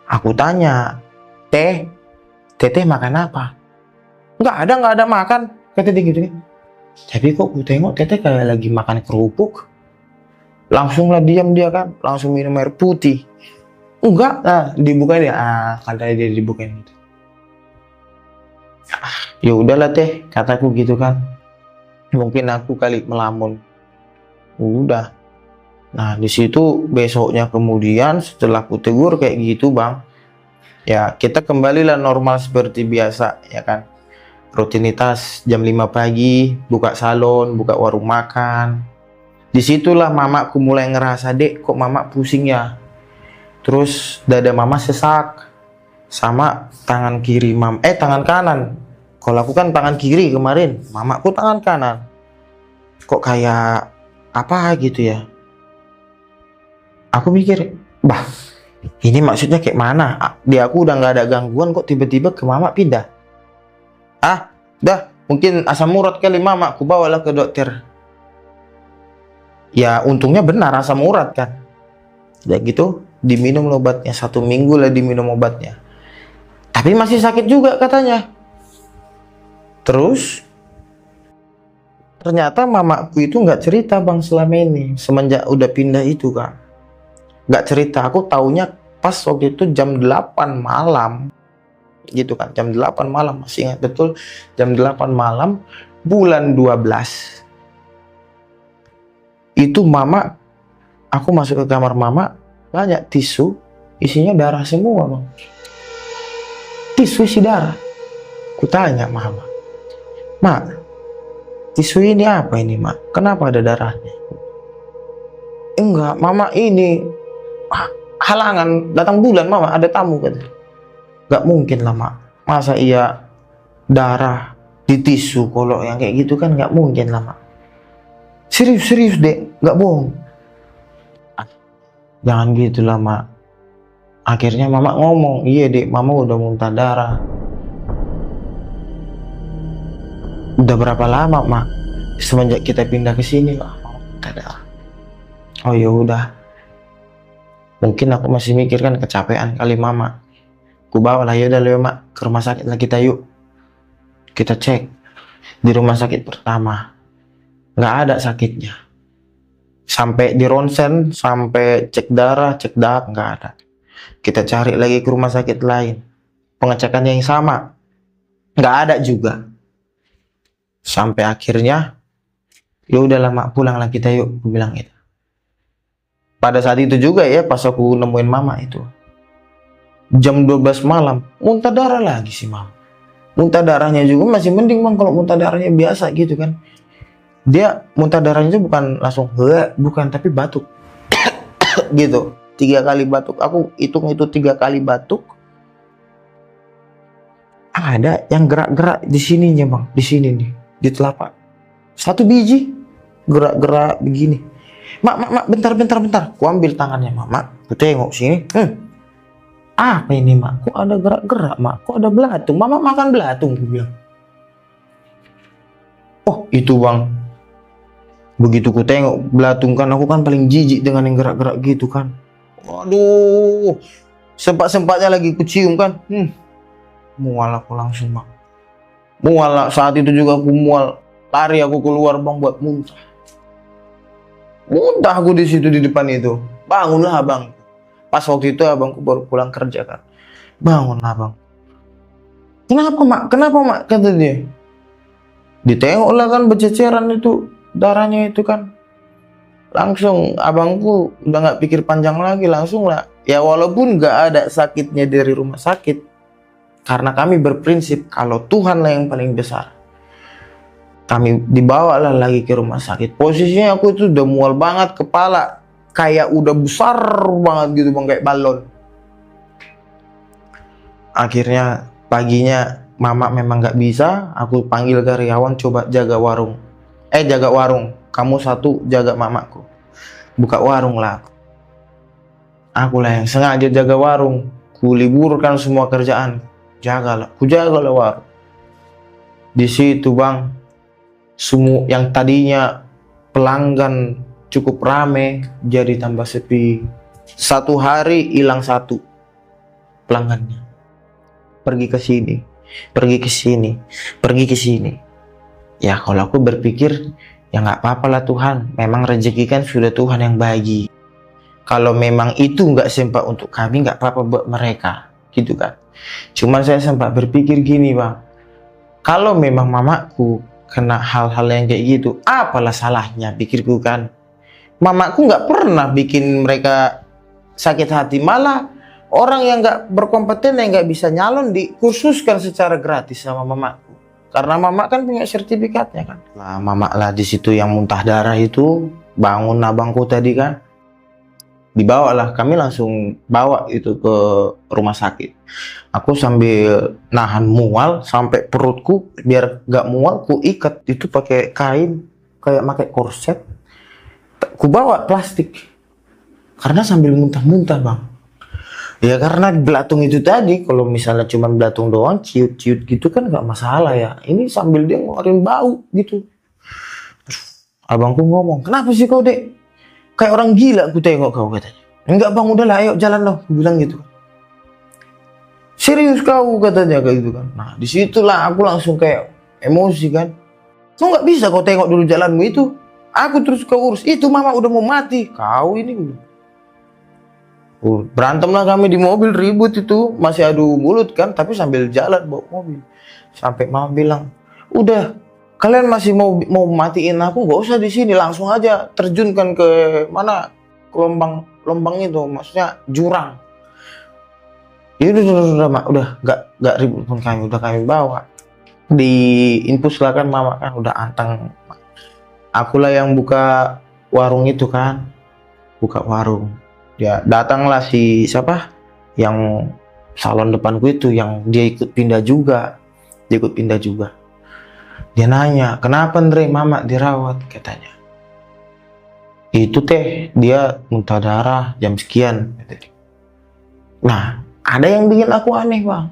Aku tanya, Teteh makan apa? Nggak ada makan, kata dia gitu kan. Tapi kok aku tengok Teteh kayak lagi makan kerupuk. Langsung lah diam dia kan, langsung minum air putih. Enggak, dibukain dia. Katanya dia dibukain gitu. Ya udahlah Teh, kataku gitu kan. Mungkin aku kali melamun. Udah. Nah, di situ besoknya kemudian setelah aku tegur kayak gitu, Bang. Ya, kita kembalilah normal seperti biasa, ya kan. Rutinitas jam 5 pagi, buka salon, buka warung makan. Disitulah mamaku mulai ngerasa, Dek, kok mama pusing ya. Terus dada mama sesak. Sama tangan kiri tangan kanan. Kalau aku kan tangan kiri kemarin, mamaku tangan kanan. Kok kayak apa gitu ya. Aku mikir, bah, ini maksudnya kayak mana? Dia aku udah nggak ada gangguan, kok tiba-tiba ke mama pindah. Dah, mungkin asam urat kali mama, aku bawalah ke dokter. Ya untungnya benar asam urat kan. Ya gitu, diminum obatnya 1 minggu lah diminum obatnya. Tapi masih sakit juga katanya. Terus ternyata mamaku itu nggak cerita Bang selama ini semenjak udah pindah itu kan. Nggak cerita, aku taunya pas waktu itu jam 8 malam. Gitu kan, jam 8 malam, masih ingat betul, jam 8 malam bulan 12 itu mama, aku masuk ke kamar mama, banyak tisu isinya darah semua Bang. Tisu isi darah. Ku tanya mama, Mak, tisu ini apa ini Mak, kenapa ada darahnya? Enggak mama, ini halangan datang bulan mama, ada tamu katanya. Gak mungkin lah Mak, masa iya darah di tisu, kalau yang kayak gitu kan gak mungkin lah Mak. Serius Dek, gak bohong. Jangan gitu lah Mak. Akhirnya mama ngomong, iya Dek, mama udah muntah darah. Udah berapa lama, Mak? Semenjak kita pindah ke sini, Mak. Muntah darah. Oh ya udah. Mungkin aku masih mikir kan kecapean kali Mama. Ku bawa lah, ya udah Leo, Mak, ke rumah sakit lah kita yuk. Kita cek di rumah sakit pertama. Nggak ada sakitnya. Sampai di ronsen, sampai cek darah, cek darah, nggak ada. Kita cari lagi ke rumah sakit lain. Pengecekan yang sama, nggak ada juga. Sampai akhirnya, ya udahlah Mak, pulanglah kita yuk, aku bilang gitu. Pada saat itu juga ya, pas aku nemuin Mama itu, jam 12 malam, muntah darah lagi sih Mama. Muntah darahnya juga masih mending Bang, kalau muntah darahnya biasa gitu kan. Dia muntah darahnya itu bukan langsung bukan, tapi batuk. Gitu. 3 kali batuk. Aku hitung itu 3 kali batuk. Ada yang gerak-gerak di sininya Bang, di sini nih, di telapak. 1 biji gerak-gerak begini. Mak, bentar. Ku ambil tangannya Mak. Ku tengok sini. Apa ini Mak? Kok ada gerak-gerak Mak? Kok ada belatung? Mama makan belatung, ku bilang. Oh itu Bang. Begitu ku tengok belatung kan, aku kan paling jijik dengan yang gerak-gerak gitu kan. Waduh, sempat-sempatnya lagi ku cium kan. Mual aku langsung Bang. Mual, saat itu juga aku mual. Lari aku keluar Bang buat muntah. Muntah aku di situ di depan itu. Bangunlah Bang. Pas waktu itu abangku baru pulang kerja kan. Bangunlah Bang. Kenapa Mak? Kata dia. Ditengoklah kan bececeran itu darahnya itu kan. Langsung abangku udah nggak pikir panjang lagi, langsung lah. Ya walaupun nggak ada sakitnya dari rumah sakit, karena kami berprinsip kalau Tuhan lah yang paling besar. Kami dibawalah lagi ke rumah sakit. Posisinya aku itu udah mual banget, kepala kayak udah besar banget gitu Bang, kayak balon. Akhirnya paginya Mama memang nggak bisa, aku panggil karyawan coba jaga warung. Kamu 1 jaga mamaku. Buka warung lah aku. Aku lah yang sengaja jaga warung. Ku liburkan semua kerjaan. Ku jagalah warung. Di situ Bang, semua yang tadinya pelanggan cukup rame jadi tambah sepi. 1 hari hilang 1 pelanggannya. Pergi ke sini. Ya kalau aku berpikir, ya nggak apa-apa lah Tuhan. Memang rezeki kan sudah Tuhan yang bagi. Kalau memang itu nggak sempat untuk kami, nggak apa-apa buat mereka, gitu kan. Cuman saya sempat berpikir gini Bang. Kalau memang mamaku kena hal-hal yang kayak gitu, apalah salahnya, pikirku kan. Mamaku nggak pernah bikin mereka sakit hati. Malah orang yang nggak berkompeten, yang nggak bisa nyalon, dikursuskan secara gratis sama mamaku. Karena mama kan punya sertifikatnya kan. Lah mama lah di situ yang muntah darah itu, bangun abangku tadi kan. Dibawalah, kami langsung bawa itu ke rumah sakit. Aku sambil nahan mual sampai perutku, biar gak mual ku ikat itu pakai kain kayak pakai korset. Ku bawa plastik. Karena sambil muntah-muntah Bang. Ya karena belatung itu tadi, kalau misalnya cuma belatung doang, ciut-ciut gitu kan gak masalah ya. Ini sambil dia ngeluarin bau gitu. Abangku ngomong, kenapa sih kau Dek? Kayak orang gila aku tengok kau, katanya. Enggak Bang, udahlah ayo jalan loh, aku bilang gitu. Serius kau, katanya kayak gitu kan. Nah disitulah aku langsung kayak emosi kan. Kau nggak bisa kau tengok dulu jalanmu itu. Aku terus kau urus. Itu mama udah mau mati. Kau ini. Berantemlah kami di mobil, ribut itu, masih adu mulut kan, tapi sambil jalan bawa mobil. Sampai mama bilang, udah kalian masih mau matiin aku, nggak usah di sini, langsung aja terjunkan ke mana, ke lombang itu, maksudnya jurang. Ya udah mak, udah nggak ribut pun kami, udah kami bawa. Di infus lah kan mama kan udah anteng. Akulah yang buka warung itu kan, buka warung. Ya datanglah si siapa yang salon depanku itu, yang dia ikut pindah juga. Dia nanya, kenapa Andre mama dirawat, katanya. Itu teh dia muntah darah jam sekian. Nah ada yang bikin aku aneh Bang.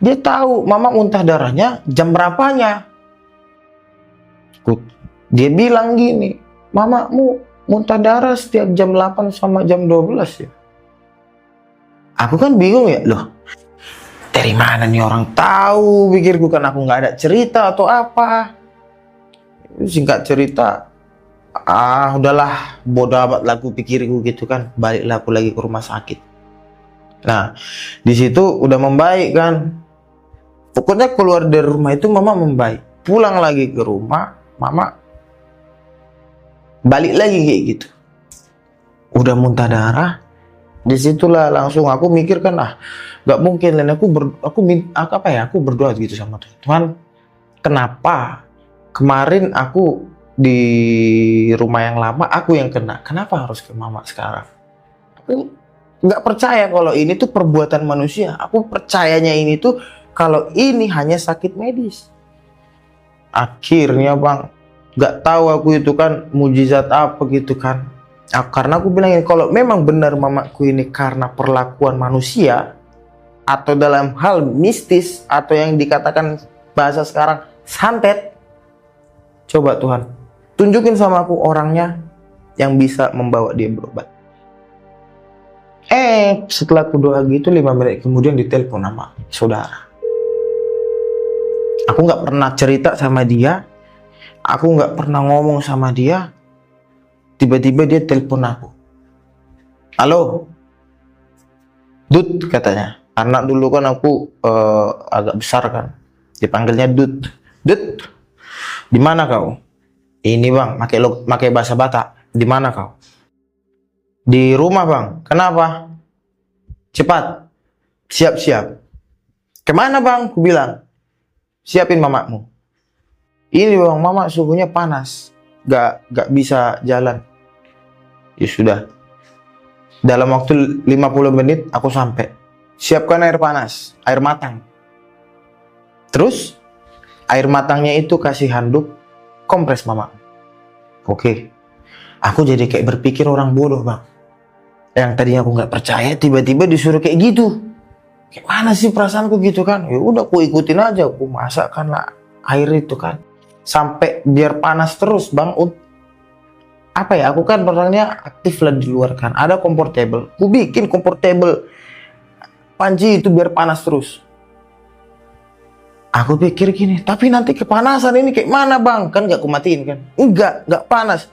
Dia tahu mama muntah darahnya jam berapanya. takut. Dia bilang gini, mamamu muntah darah setiap jam 8 sama jam 12 ya. Aku kan bingung ya, loh dari mana nih orang tahu, pikirku kan aku nggak ada cerita atau apa. Singkat cerita, udahlah, bodoh amat lah aku pikirku gitu kan. Baliklah aku lagi ke rumah sakit. Nah, di situ udah membaik kan. Pokoknya keluar dari rumah itu mama membaik. Pulang lagi ke rumah, mama balik lagi kayak gitu. Udah muntah darah. Disitulah langsung aku mikir kan, nggak mungkin. Dan aku berdoa gitu sama Tuhan. Tuhan, kenapa kemarin aku di rumah yang lama aku yang kena, kenapa harus ke mama sekarang? Aku nggak percaya kalau ini tuh perbuatan manusia. Aku percayanya ini tuh kalau ini hanya sakit medis. Akhirnya bang, nggak tahu aku itu kan mujizat apa gitu kan. Karena aku bilangin kalau memang benar mamaku ini karena perlakuan manusia atau dalam hal mistis atau yang dikatakan bahasa sekarang santet, coba Tuhan tunjukin sama aku orangnya yang bisa membawa dia berobat. Setelah aku doa gitu 5 menit kemudian ditelepon sama saudara. Aku nggak pernah cerita sama dia, aku nggak pernah ngomong sama dia. Tiba-tiba dia telepon aku. Halo, Dut katanya. Karena dulu kan aku agak besar kan, dipanggilnya Dut. Dut, di mana kau? Ini bang, pakai bahasa Batak. Di mana kau? Di rumah bang. Kenapa? Cepat, siap-siap. Kemana bang? Ku bilang, siapin mamamu. Ini bang, mama suhunya panas, gak bisa jalan. Ya sudah, dalam waktu 50 menit aku sampai. Siapkan air panas, air matang. Terus air matangnya itu kasih handuk, kompres mama. Oke, aku jadi kayak berpikir orang bodoh bang. Yang tadinya aku nggak percaya, tiba-tiba disuruh kayak gitu. Kayak mana sih perasaanku gitu kan? Ya udah, aku ikutin aja, aku masakkan lah air itu kan, sampai biar panas terus bang. Apa ya, aku kan orangnya aktif lah di luar kan, ada kompor table, aku bikin kompor table panci itu biar panas terus. Aku pikir gini, tapi nanti kepanasan ini kayak mana bang? Kan gak kumatiin kan? Enggak panas.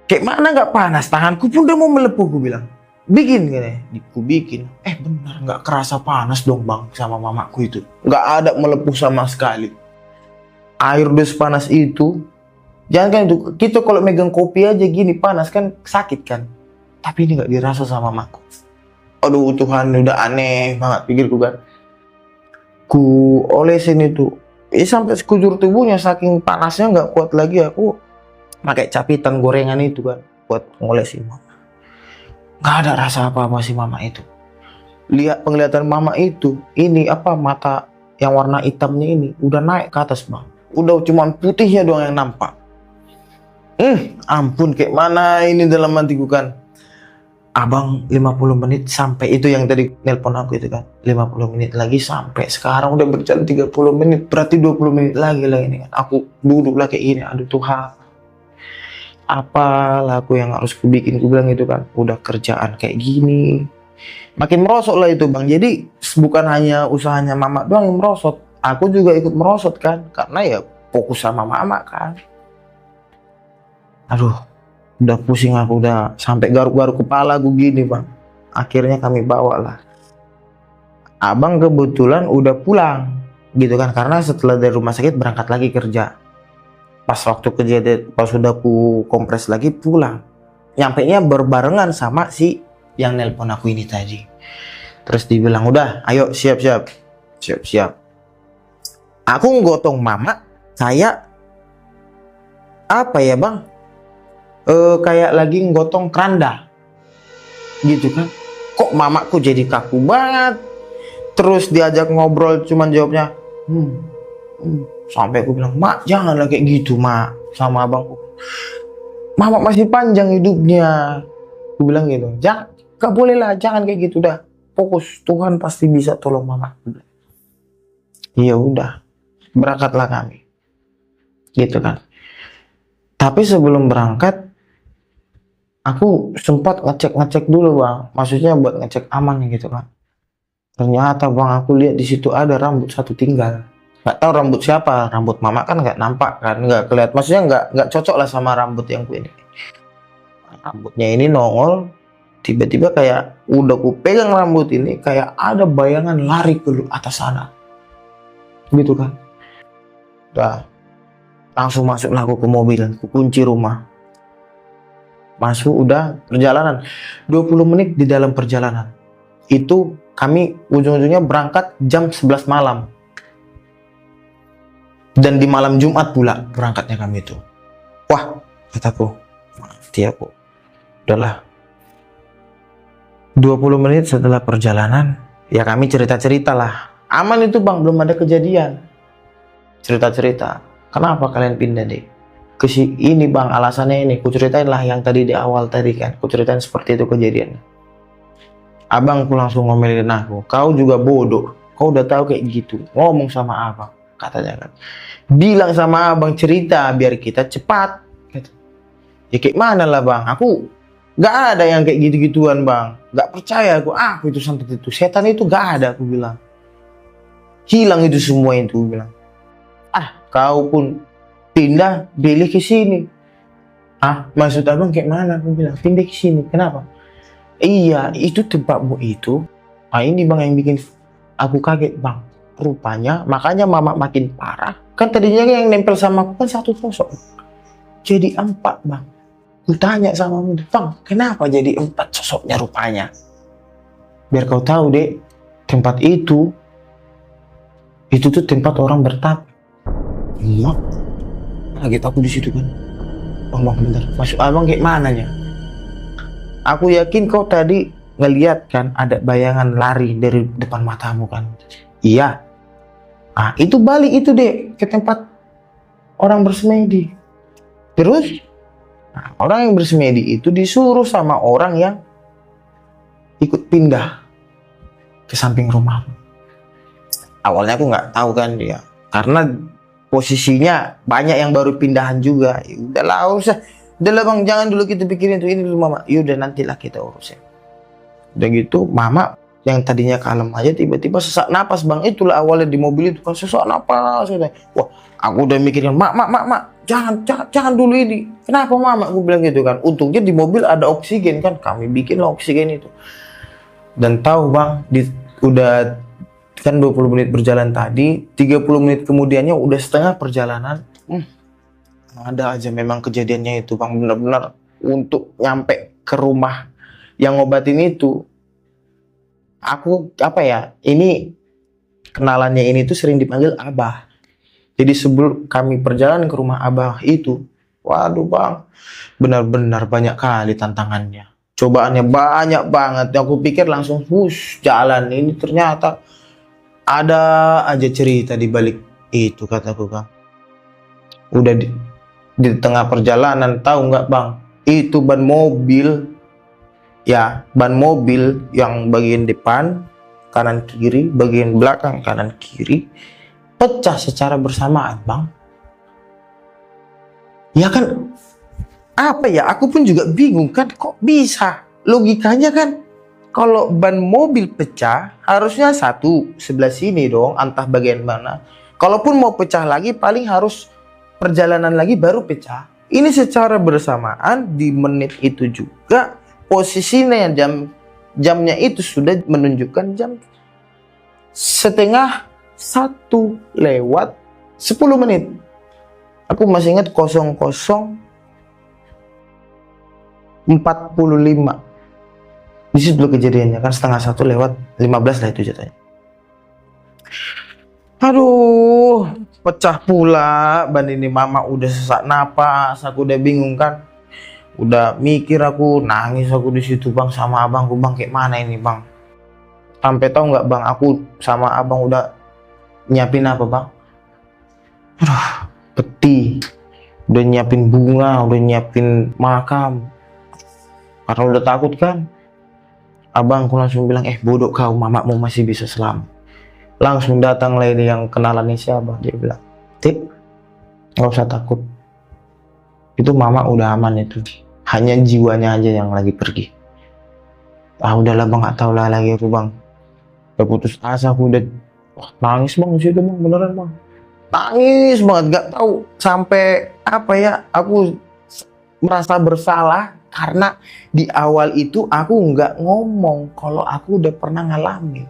Kayak mana gak panas? Tanganku pun udah mau melepuh, aku bilang. Bikin gini, aku bikin. Benar gak kerasa panas dong bang sama mamaku itu. Gak ada melepuh sama sekali. Air udah sepanas itu. Jangan kan itu, kita kalau megang kopi aja gini panas kan sakit kan. Tapi ini gak dirasa sama mamaku. Aduh Tuhan, udah aneh banget pikirku kan. Ku olesin itu, sampai sekujur tubuhnya, saking panasnya nggak kuat lagi. Aku pakai capitan gorengan itu kan buat ngolesin mama. Nggak ada rasa apa-apa sih mama itu. Lihat penglihatan mama itu, ini apa, mata yang warna hitamnya ini udah naik ke atas bang. Udah cuman putihnya doang yang nampak. Ampun, kayak mana ini dalam hatiku kan. Abang 50 menit sampai, itu yang tadi nelpon aku itu kan, 50 menit lagi sampai. Sekarang udah berjalan 30 menit, berarti 20 menit lagi lah ini kan. Aku duduk lah kayak gini, aduh Tuhan, apalah aku yang harus kubikin, ku bilang itu kan. Udah kerjaan kayak gini, makin merosot lah itu bang. Jadi bukan hanya usahanya mama doang yang merosot, aku juga ikut merosot kan, karena ya fokus sama mama kan. Aduh, udah pusing aku, udah sampai garuk-garuk kepala aku gini bang. Akhirnya kami bawa lah. Abang kebetulan udah pulang gitu kan, karena setelah dari rumah sakit berangkat lagi kerja. Pas waktu kejadian, pas sudah aku kompres lagi pulang, nyampenya berbarengan sama si yang nelpon aku ini tadi. Terus dibilang, udah ayo siap-siap. Aku ngotong mama kayak apa ya bang, kayak lagi nggotong keranda gitu kan. Kok mamaku jadi kaku banget. Terus diajak ngobrol cuman jawabnya sampai aku bilang, mak janganlah kayak gitu mak sama abangku, mama masih panjang hidupnya. Aku bilang gitu, jangan, gak boleh lah, jangan kayak gitu, dah fokus, Tuhan pasti bisa tolong mama. Iya udah, berangkatlah kami. gitu kan. Tapi sebelum berangkat aku sempat ngecek dulu bang, maksudnya buat ngecek aman gitu kan. Ternyata bang aku lihat di situ ada rambut satu tinggal. Nggak tahu rambut siapa, rambut mama kan nggak nampak kan, nggak kelihatan, maksudnya nggak cocok lah sama rambut yang ku ini. Rambutnya ini nongol, tiba-tiba kayak udah ku pegang rambut ini kayak ada bayangan lari ke atas sana, gitu kan. Udah langsung masuklah aku ke mobil, ku kunci rumah, masuk, udah perjalanan 20 menit. Di dalam perjalanan itu kami ujung-ujungnya berangkat jam 11 malam. Dan di malam Jumat pula berangkatnya kami itu. Wah, kataku, mati aku. Udahlah. 20 menit setelah perjalanan, ya kami cerita-cerita lah. Aman itu bang, belum ada kejadian. Cerita-cerita. Kenapa kalian pindah deh? Ke ini bang, alasannya ini. Kuceritain lah yang tadi di awal tadi kan. Kuceritain seperti itu kejadiannya. Abangku langsung ngomelin aku. Kau juga bodoh. Kau udah tahu kayak gitu. Ngomong sama abang. Katanya kan, bilang sama abang cerita biar kita cepat. Ya kayak mana lah bang, aku nggak ada yang kayak gitu-gituan bang, nggak percaya aku itu santet itu, setan itu nggak ada, aku bilang. Hilang itu semua itu, aku bilang. Kau pun pindah beli ke sini. Maksud abang kayak mana? Aku bilang pindah ke sini, kenapa? Iya, itu tempatmu itu. Ini bang yang bikin aku kaget bang. Rupanya makanya mama makin parah. Kan tadinya yang nempel sama aku kan satu sosok, jadi 4 bang. Ku tanya sama bang, kenapa jadi 4 sosoknya rupanya? Biar kau tahu dek, tempat itu tuh tempat orang bertapa. Mak, lagi aku di situ kan. Bang, bentar, masuk abang kayak mananya? Aku yakin kau tadi ngeliat kan ada bayangan lari dari depan matamu kan. Iya. Itu balik itu deh ke tempat orang bersemedi. Terus orang yang bersemedi itu disuruh sama orang yang ikut pindah ke samping rumah. Awalnya aku nggak tahu kan dia, karena posisinya banyak yang baru pindahan juga. Udahlah bang, jangan dulu kita pikirin itu, ini dulu mama. Yaudah nantilah kita urusin. Udah gitu mama yang tadinya kalem aja tiba-tiba sesak napas bang. Itulah awalnya di mobil itu kan sesak napas. Wah, aku udah mikirin mak, jangan dulu ini. Kenapa mama? Aku bilang gitu kan. Untungnya di mobil ada oksigen kan, kami bikin lah oksigen itu. Dan tahu bang, udah kan 20 menit berjalan tadi, 30 menit kemudiannya udah setengah perjalanan. Ada aja memang kejadiannya itu bang, benar-benar untuk nyampe ke rumah yang ngobatin itu. Aku ini kenalannya ini tuh sering dipanggil Abah. Jadi sebelum kami perjalanan ke rumah Abah itu, waduh bang, benar-benar banyak kali tantangannya. Cobaannya banyak banget. Aku pikir langsung jalan, ini ternyata ada aja cerita di balik itu, kataku bang. Udah di tengah perjalanan, tahu nggak bang? Itu ban mobil yang bagian depan kanan kiri, bagian belakang kanan kiri pecah secara bersamaan bang. Ya kan, aku pun juga bingung kan, kok bisa? Logikanya kan kalau ban mobil pecah harusnya satu sebelah sini dong, entah bagian mana. Kalaupun mau pecah lagi paling harus perjalanan lagi baru pecah. Ini secara bersamaan di menit itu juga. Posisinya jamnya itu sudah menunjukkan jam 12:30 lewat 10 menit. Aku masih ingat 00:45. Di situ dulu kejadiannya kan, 12:30 lewat 15 lah itu jatuhnya. Aduh, pecah pula ban ini. Mama udah sesak napas, aku udah bingung kan. Udah mikir, aku nangis aku di situ bang sama abangku bang, kayak mana ini bang. Sampai tahu nggak bang, aku sama abang udah nyiapin apa bang? Peti, udah nyiapin bunga, udah nyiapin makam. Karena udah takut kan. Abangku langsung bilang, bodoh kau, mamamu masih bisa selamat. Langsung datang lady yang kenalannya siapa, dia bilang, Tip, nggak usah takut. Itu mama udah aman itu. Hanya jiwanya aja yang lagi pergi. Ah udahlah bang, nggak tahu lah lagi aku bang. Udah putus asa aku udah. Wah, nangis bang situ bang, beneran bang. Nangis banget, nggak tahu sampai apa ya. Aku merasa bersalah karena di awal itu aku nggak ngomong kalau aku udah pernah ngalamin.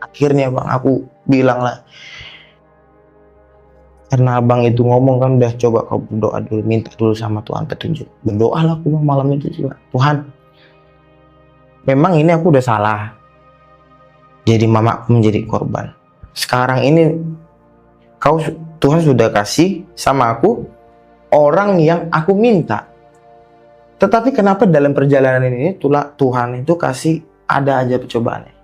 Akhirnya bang aku bilang lah, karena abang itu ngomong kan, udah coba kau berdoa dulu, minta dulu sama Tuhan petunjuk. Berdoa lah aku bang malam itu juga. Tuhan, memang ini aku udah salah. Jadi mamaku menjadi korban. Sekarang ini Tuhan sudah kasih sama aku orang yang aku minta. Tetapi kenapa dalam perjalanan ini Tuhan itu kasih ada aja percobaannya.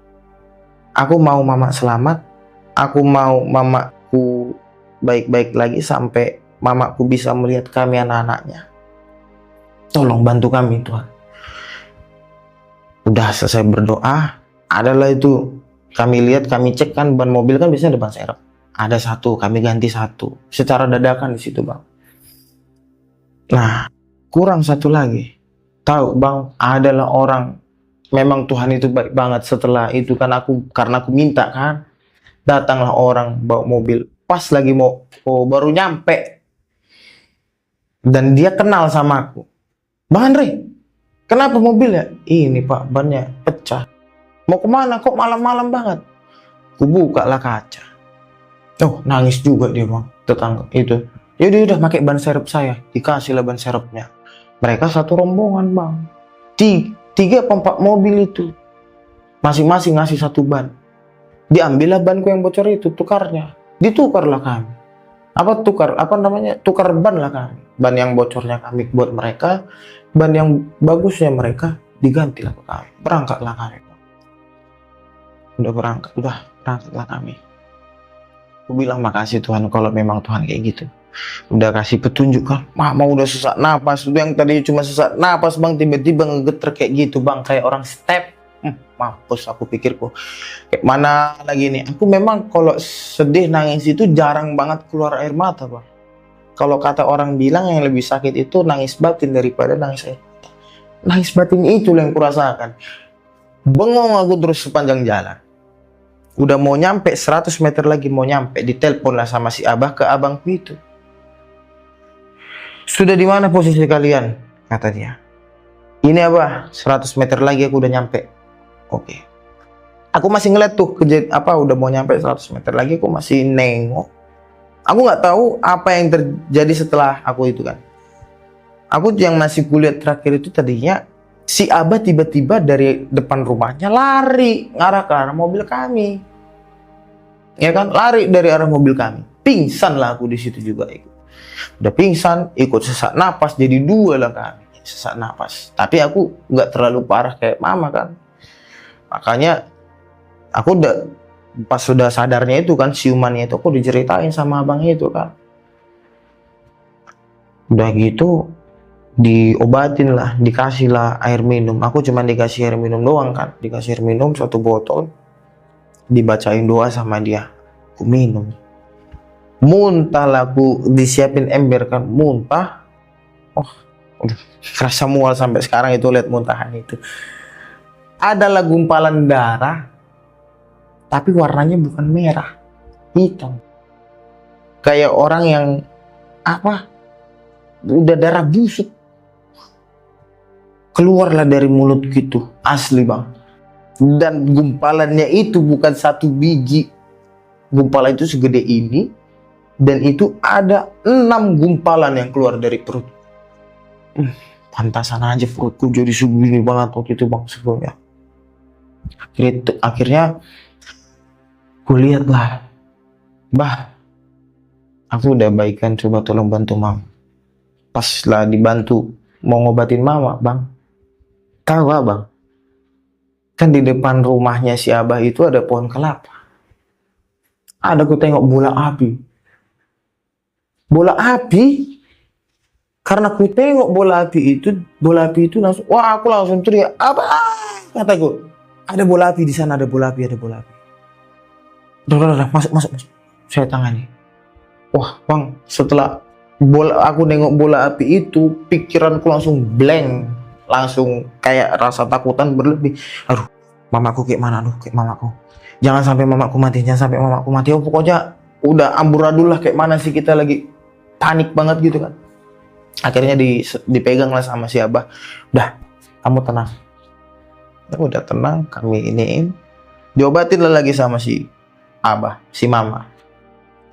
Aku mau mama selamat. Aku mau mamaku baik-baik lagi sampai mamaku bisa melihat kami anak-anaknya. Tolong bantu kami Tuhan. Udah selesai berdoa, adalah itu kami lihat, kami cek kan ban mobil kan biasanya ada ban serep. Ada satu, kami ganti satu. Secara dadakan di situ bang. Nah, kurang satu lagi. Tahu bang, adalah orang, memang Tuhan itu baik banget. Setelah itu kan karena aku minta kan, datanglah orang bawa mobil. Pas lagi baru nyampe. Dan dia kenal sama aku. Bang Andre, kenapa mobilnya? Ini pak, bannya pecah. Mau kemana? Kok malam-malam banget? Aku buka lah kaca. Oh, nangis juga dia bang, tetangga itu. Yaudah udah pakai ban serep saya, dikasih lah ban serepnya. Mereka satu rombongan bang, 3-4 mobil itu, masing-masing ngasih satu ban. Diambillah banku yang bocor itu, tukarnya, ditukarlah kami. Tukar ban lah kami. Ban yang bocornya kami buat mereka, ban yang bagusnya mereka digantilah ke kami. Berangkatlah kami. Udah berangkatlah kami. Aku bilang makasih Tuhan kalau memang Tuhan kayak gitu. Udah kasih petunjuk kan. Mama udah sesak napas. Yang tadi cuma sesak napas bang, tiba-tiba ngegeter kayak gitu bang. Kayak orang step. Mampus aku pikirku. Kayak mana lagi nih. Aku memang kalau sedih nangis itu jarang banget keluar air mata bang. Kalau kata orang bilang yang lebih sakit itu nangis batin daripada nangis air mata. Nangis batin itu yang kurasakan. Bengong aku terus sepanjang jalan. Udah mau nyampe 100 meter lagi mau nyampe, ditelepon lah sama si Abah ke abangku itu. Sudah di mana posisi kalian? Kata dia. Ini Abah, 100 meter lagi aku udah nyampe. Oke. Aku masih ngeliat tuh udah mau nyampe 100 meter lagi aku masih nengok. Aku nggak tahu apa yang terjadi setelah aku itu kan. Aku yang masih kulihat terakhir itu tadinya si Abah tiba-tiba dari depan rumahnya lari ngarah ke arah mobil kami. Ya kan, lari dari arah mobil kami. Pingsan lah aku di situ juga ikut. Udah pingsan, ikut sesak napas, jadi 2 lah kami. Sesak napas. Tapi aku nggak terlalu parah kayak mama kan. Makanya aku pas sudah sadarnya itu kan, siumannya itu aku diceritain sama abangnya itu kan. Udah gitu diobatin lah, dikasih lah air minum. Aku cuma dikasih air minum doang kan, dikasih air minum 1 botol, dibacain doa sama dia, aku minum. Muntah lah, aku disiapin ember kan, muntah. Oh, udah kerasa mual sampai sekarang itu lihat muntahan itu. Adalah gumpalan darah, tapi warnanya bukan merah, hitam. Kayak orang yang udah darah busuk. Keluarlah dari mulut gitu, asli bang. Dan gumpalannya itu bukan 1 biji. Gumpalan itu segede ini. Dan itu ada 6 gumpalan yang keluar dari perut. Pantasan aja perutku jadi segini banget waktu itu bang sebelumnya. Akhirnya aku lihat lah, bah, aku udah baikan, coba tolong bantu mama. Pas lah dibantu mau ngobatin mama bang, tahu abang, kan di depan rumahnya si Abah itu ada pohon kelapa. Ada aku tengok bola api. Bola api, karena aku tengok bola api itu langsung, wah aku langsung teriak, Abah, kataku, ada bola api di sana, ada bola api. Udah, masuk. Saya tangani. Wah bang, setelah aku nengok bola api itu, pikiranku langsung blank, langsung kayak rasa takutan berlebih. Aduh, mamaku kayak mana? Aduh, kayak mamaku. Jangan sampai mamaku mati, jangan sampai mamaku mati. Oh, pokoknya udah amburadul lah, kayak mana sih, kita lagi panik banget gitu kan. Akhirnya dipegang lah sama si Abah. Udah, kamu tenang. Ya udah tenang, kami iniin. Diobatin lah lagi sama si Abah, si mama.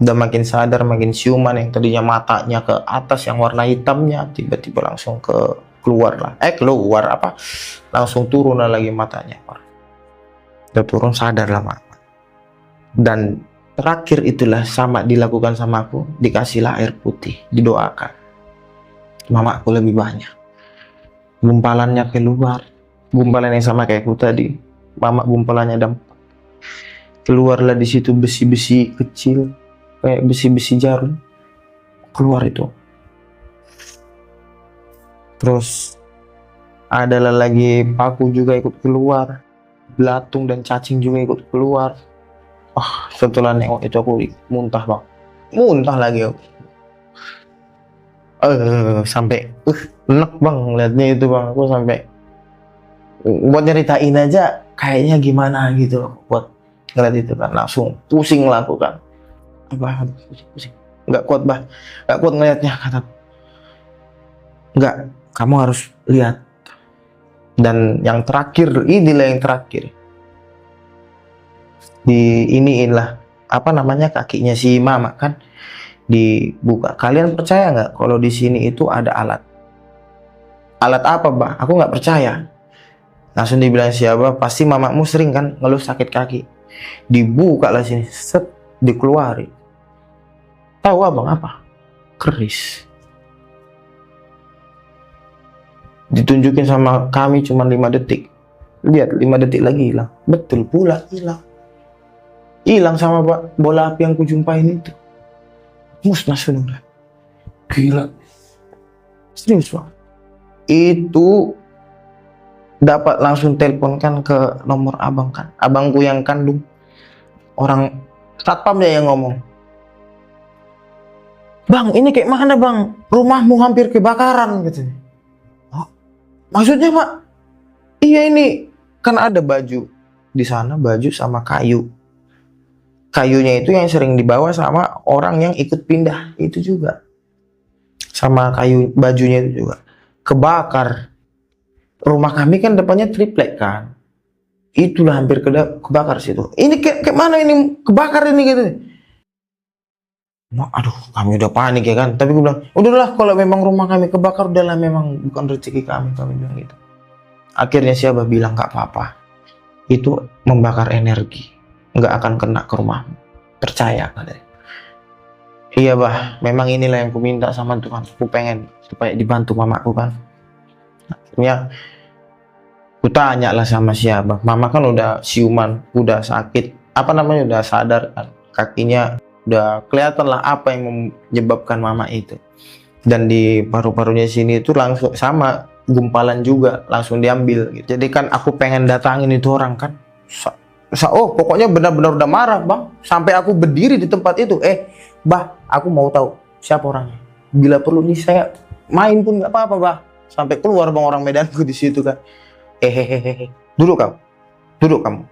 Udah makin sadar, makin siuman, yang tadinya matanya ke atas yang warna hitamnya tiba-tiba langsung keluar lah. Keluar apa? Langsung turun lah lagi matanya. Udah turun, sadar lah mama. Dan terakhir itulah sama dilakukan sama aku, dikasihlah air putih, didoakan. Mama aku lebih banyak. Gumpalannya keluar. Gumpalan yang sama kayak aku tadi. Mama gumpalannya ada 4. Keluarlah di situ besi-besi kecil, kayak besi-besi jarum, keluar itu. Terus adalah lagi paku juga ikut keluar, belatung dan cacing juga ikut keluar. Setelah nengok itu aku muntah bang, muntah lagi aku. Sampai enak bang liatnya itu bang, aku sampai buat nyeritain aja kayaknya gimana gitu buat ngeliat itu kan, langsung pusing lah aku kan. Bah, pusing. Nggak kuat bah, nggak kuat ngeliatnya, kata nggak, kamu harus lihat. Dan yang terakhir, inilah yang terakhir, iniin lah apa namanya, kakinya si mama kan dibuka. Kalian percaya nggak kalau di sini itu ada alat apa bah? Aku nggak percaya. Langsung dibilang siapa, pasti mamamu sering kan ngeluh sakit kaki. Dibuka lah sini, set, dikeluarin. Tahu abang apa? Keris. Ditunjukin sama kami cuma 5 detik. Lihat, 5 detik lagi hilang. Betul pula hilang. Hilang sama bola api yang kujumpain itu. Musnah sudah. Gila. Serius bang. Itu dapat langsung teleponkan ke nomor abang kan. Abangku yang kandung. Orang satpamnya yang ngomong. Bang, ini kayak mana bang? Rumahmu hampir kebakaran gitu. Oh, maksudnya pak? Iya ini kan ada baju di sana, baju sama kayu. Kayunya itu yang sering dibawa sama orang yang ikut pindah itu juga. Sama kayu bajunya itu juga kebakar. Rumah kami kan depannya triplek kan. Itulah hampir kebakar situ. Ini kayak mana ini kebakar ini gitu. Aduh, kami udah panik ya kan. Tapi gue bilang, udahlah kalau memang rumah kami kebakar, udahlah memang bukan rezeki kami bilang gitu. Akhirnya si Abah bilang gak apa-apa. Itu membakar energi, nggak akan kena ke rumahmu. Percaya katanya. Iya bah, memang inilah yang ku minta sama Tuhan. Aku pengen supaya dibantu mamaku kan. Akhirnya ku tanya lah sama si Abah. Mama kan udah siuman, udah sakit, apa namanya, udah sadar kan. Kakinya udah kelihatan lah apa yang menyebabkan mama itu. Dan di paru-parunya sini itu langsung sama gumpalan juga langsung diambil gitu. Jadi kan aku pengen datangin itu orang kan. Pokoknya benar-benar udah marah bang. Sampai aku berdiri di tempat itu. Bah, aku mau tahu siapa orangnya. Bila perlu nih saya main pun nggak apa-apa bah. Sampai keluar bang orang Medanku di situ kan. Duduk kamu.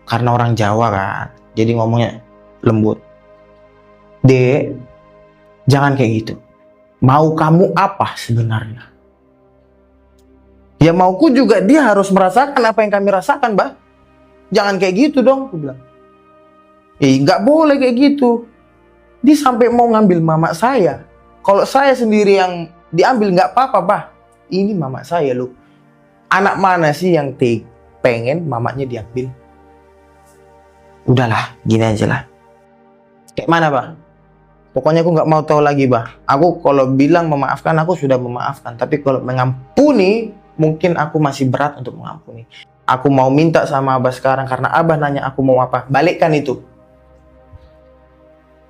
Karena orang Jawa kan. Jadi ngomongnya lembut. Dek, jangan kayak gitu. Mau kamu apa sebenarnya? Ya mauku juga dia harus merasakan apa yang kami rasakan, bah. Jangan kayak gitu dong, aku bilang. Nggak boleh kayak gitu. Dia sampai mau ngambil mama saya. Kalau saya sendiri yang diambil nggak apa-apa, bah. Ini mama saya loh. Anak mana sih yang pengen mamanya diambil? Udahlah, gini aja lah. Kayak mana, bah? Pokoknya aku nggak mau tahu lagi, bah. Aku kalau bilang memaafkan, aku sudah memaafkan. Tapi kalau mengampuni, mungkin aku masih berat untuk mengampuni. Aku mau minta sama Abah sekarang karena Abah nanya aku mau apa. Balikkan itu.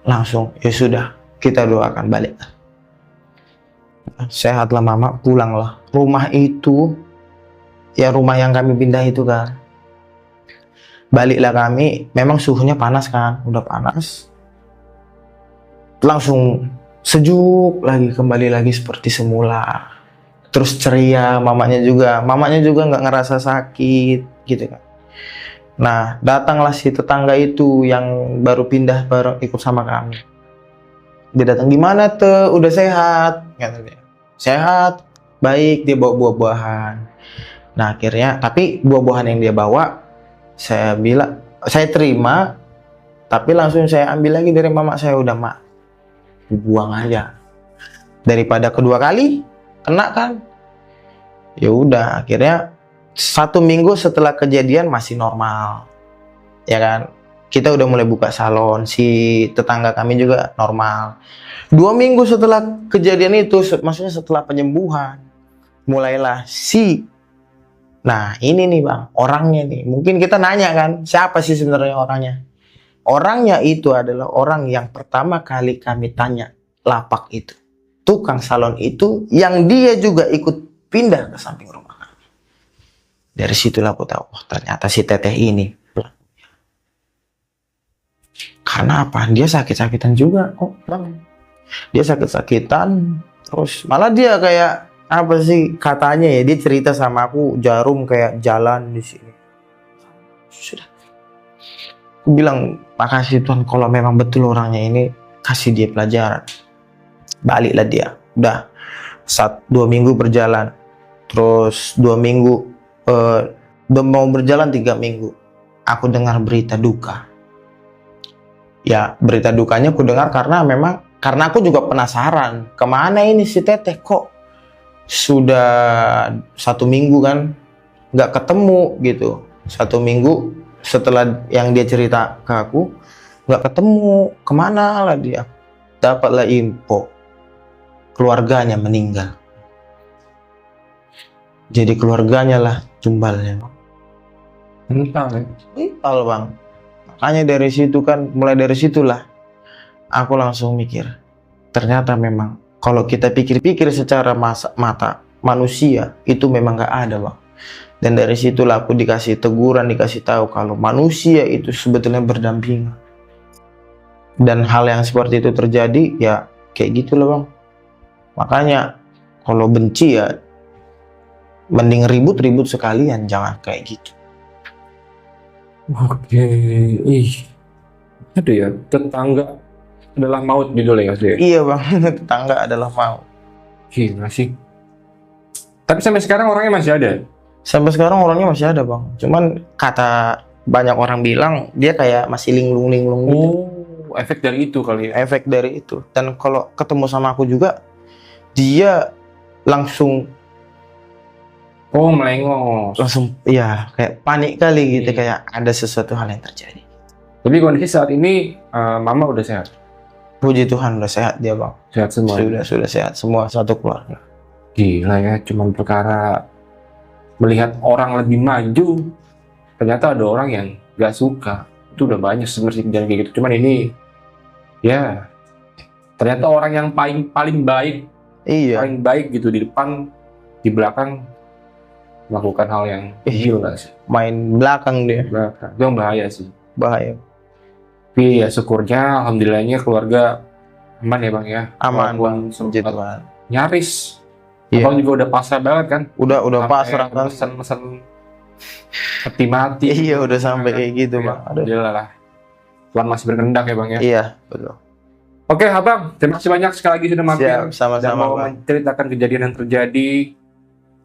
Langsung, ya sudah, kita doakan balikkan. Sehatlah mama, pulanglah. Rumah itu, ya rumah yang kami pindah itu kan. Baliklah kami, memang suhunya panas kan, udah panas. langsung sejuk lagi, kembali lagi seperti semula. Terus ceria, mamanya juga nggak ngerasa sakit gitu kan. Nah, datanglah si tetangga itu yang baru pindah bareng ikut sama kami. Dia datang, gimana tuh, udah sehat? Kata dia. Sehat, baik, dia bawa buah-buahan. Nah akhirnya, tapi buah-buahan yang dia bawa, saya bilang, saya terima, tapi langsung saya ambil lagi dari mama saya, udah mak, buang aja. Daripada kedua kali, kena kan? Ya udah, akhirnya 1 minggu setelah kejadian masih normal, ya kan? Kita udah mulai buka salon, si tetangga kami juga normal. 2 minggu setelah kejadian itu, maksudnya setelah penyembuhan, mulailah nah ini nih bang, orangnya nih, mungkin kita nanya kan, siapa sih sebenarnya orangnya? Orangnya itu adalah orang yang pertama kali kami tanya, lapak itu, tukang salon itu, yang dia juga ikut pindah ke samping rumah kami. Dari situlah aku tahu, oh ternyata si teteh ini. Karena apa? Dia sakit-sakitan juga kok bang. Dia sakit-sakitan, terus malah dia kayak apa sih katanya ya, dia cerita sama aku, jarum kayak jalan di sini. Sudah. Aku bilang, makasih Tuhan kalau memang betul orangnya ini, kasih dia pelajaran. Baliklah dia. Udah 2 minggu berjalan. Terus 2 minggu udah mau berjalan 3 minggu. Aku dengar berita duka. Ya, berita dukanya aku dengar karena aku juga penasaran, kemana ini si teteh, kok sudah 1 minggu kan nggak ketemu gitu. 1 minggu setelah yang dia cerita ke aku, nggak ketemu, kemana lah dia. Dapatlah info keluarganya meninggal. Jadi keluarganya lah jumbalnya. Entah, Kalau bang, makanya dari situ kan, mulai dari situlah aku langsung mikir, ternyata memang kalau kita pikir-pikir secara mata manusia itu memang nggak ada bang. Dan dari situlah aku dikasih teguran, dikasih tahu kalau manusia itu sebetulnya berdampingan. Dan hal yang seperti itu terjadi ya kayak gitulah bang. Makanya kalau benci ya mending ribut-ribut sekalian, jangan kayak gitu. Oke, aduh ya, tetangga adalah maut judulnya ya. Iya bang, tetangga adalah mau. Gila sih. Tapi sampai sekarang orangnya masih ada. Sampai sekarang orangnya masih ada bang. Cuman kata banyak orang bilang dia kayak masih linglung-linglung gitu. Oh, efek dari itu kali ya. Efek dari itu. Dan kalau ketemu sama aku juga, dia langsung melengos. ya kayak panik kali gitu, Iya. kayak ada sesuatu hal yang terjadi. Tapi kondisi saat ini mama udah sehat. Puji Tuhan udah sehat dia bang. Sehat semua. Sudah sehat semua, satu keluarga. Gila ya, cuman perkara melihat orang lebih maju, ternyata ada orang yang gak suka. Itu udah banyak sebenarnya kejadian kayak gitu. Cuman ini, ya ternyata orang yang paling baik, Iya. paling baik gitu di depan, di belakang melakukan hal yang gila sih. Main belakang dia, Belakang. Itu yang bahaya sih. bahaya. Tapi ya syukurnya, alhamdulillahnya keluarga aman ya bang ya. Aman Walaupun bang, puji sempat Tuhan. nyaris. Iya. Abang juga udah pasrah banget kan. Udah Sampai pasrah kan. Mesen mati. Iya udah sampai kayak gitu Ya, bang. Aduh. alhamdulillah lah. Tuhan masih berkehendak ya bang ya. Iya betul. Oke abang, terima kasih banyak sekali lagi sudah mampir. Siap, sama-sama, dan mau Bang. menceritakan kejadian yang terjadi.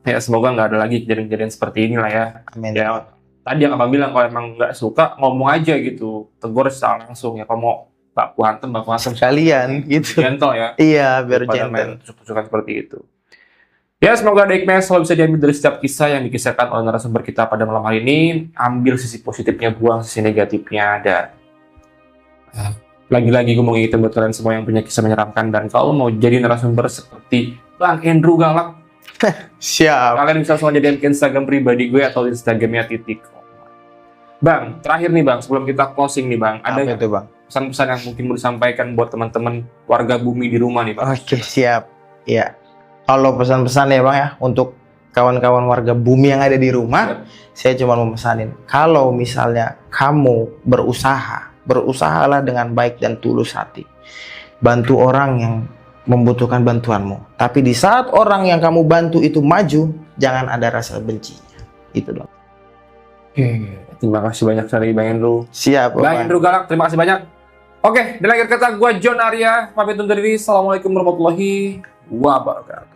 Ya semoga nggak ada lagi kejadian-kejadian seperti ini lah ya. Amin. Ya tadi yang abang bilang kalau emang nggak suka ngomong aja gitu, tegur secara langsung ya. Kalau mau baku hantem Sekalian gitu. gentle ya. Iya biar Daripada main gentle. tusuk-tusukan seperti itu. Ya semoga ada hikmah yang selalu bisa diambil dari setiap kisah yang dikisahkan oleh narasumber kita pada malam hari ini. Ambil sisi positifnya, buang sisi negatifnya. Dan lagi-lagi gue mau ngingetin buat kalian semua yang punya kisah menyeramkan, dan kalau mau jadi narasumber seperti Bang Andrew Galak, Siap. kalian bisa langsung jadian ke Instagram pribadi gue atau Instagramnya titik. Bang, terakhir nih bang, sebelum kita closing nih bang, ada Apa nggak itu bang? pesan-pesan yang mungkin mau disampaikan buat teman-teman warga bumi di rumah nih bang? Oke siap. Ya. Kalau pesan-pesan ya bang ya, untuk kawan-kawan warga bumi yang ada di rumah, saya cuma mau pesanin, kalau misalnya kamu berusahalah dengan baik dan tulus hati. bantu orang yang membutuhkan bantuanmu. Tapi di saat orang yang kamu bantu itu maju, jangan ada rasa bencinya. Itu dong. Oke, terima kasih banyak dari Bang Hendro. Siap, Bang Bapak. Hendro Galak, terima kasih banyak. Oke, di akhir kata gue John Arya, pamit undur diri. Assalamualaikum warahmatullahi wabarakatuh.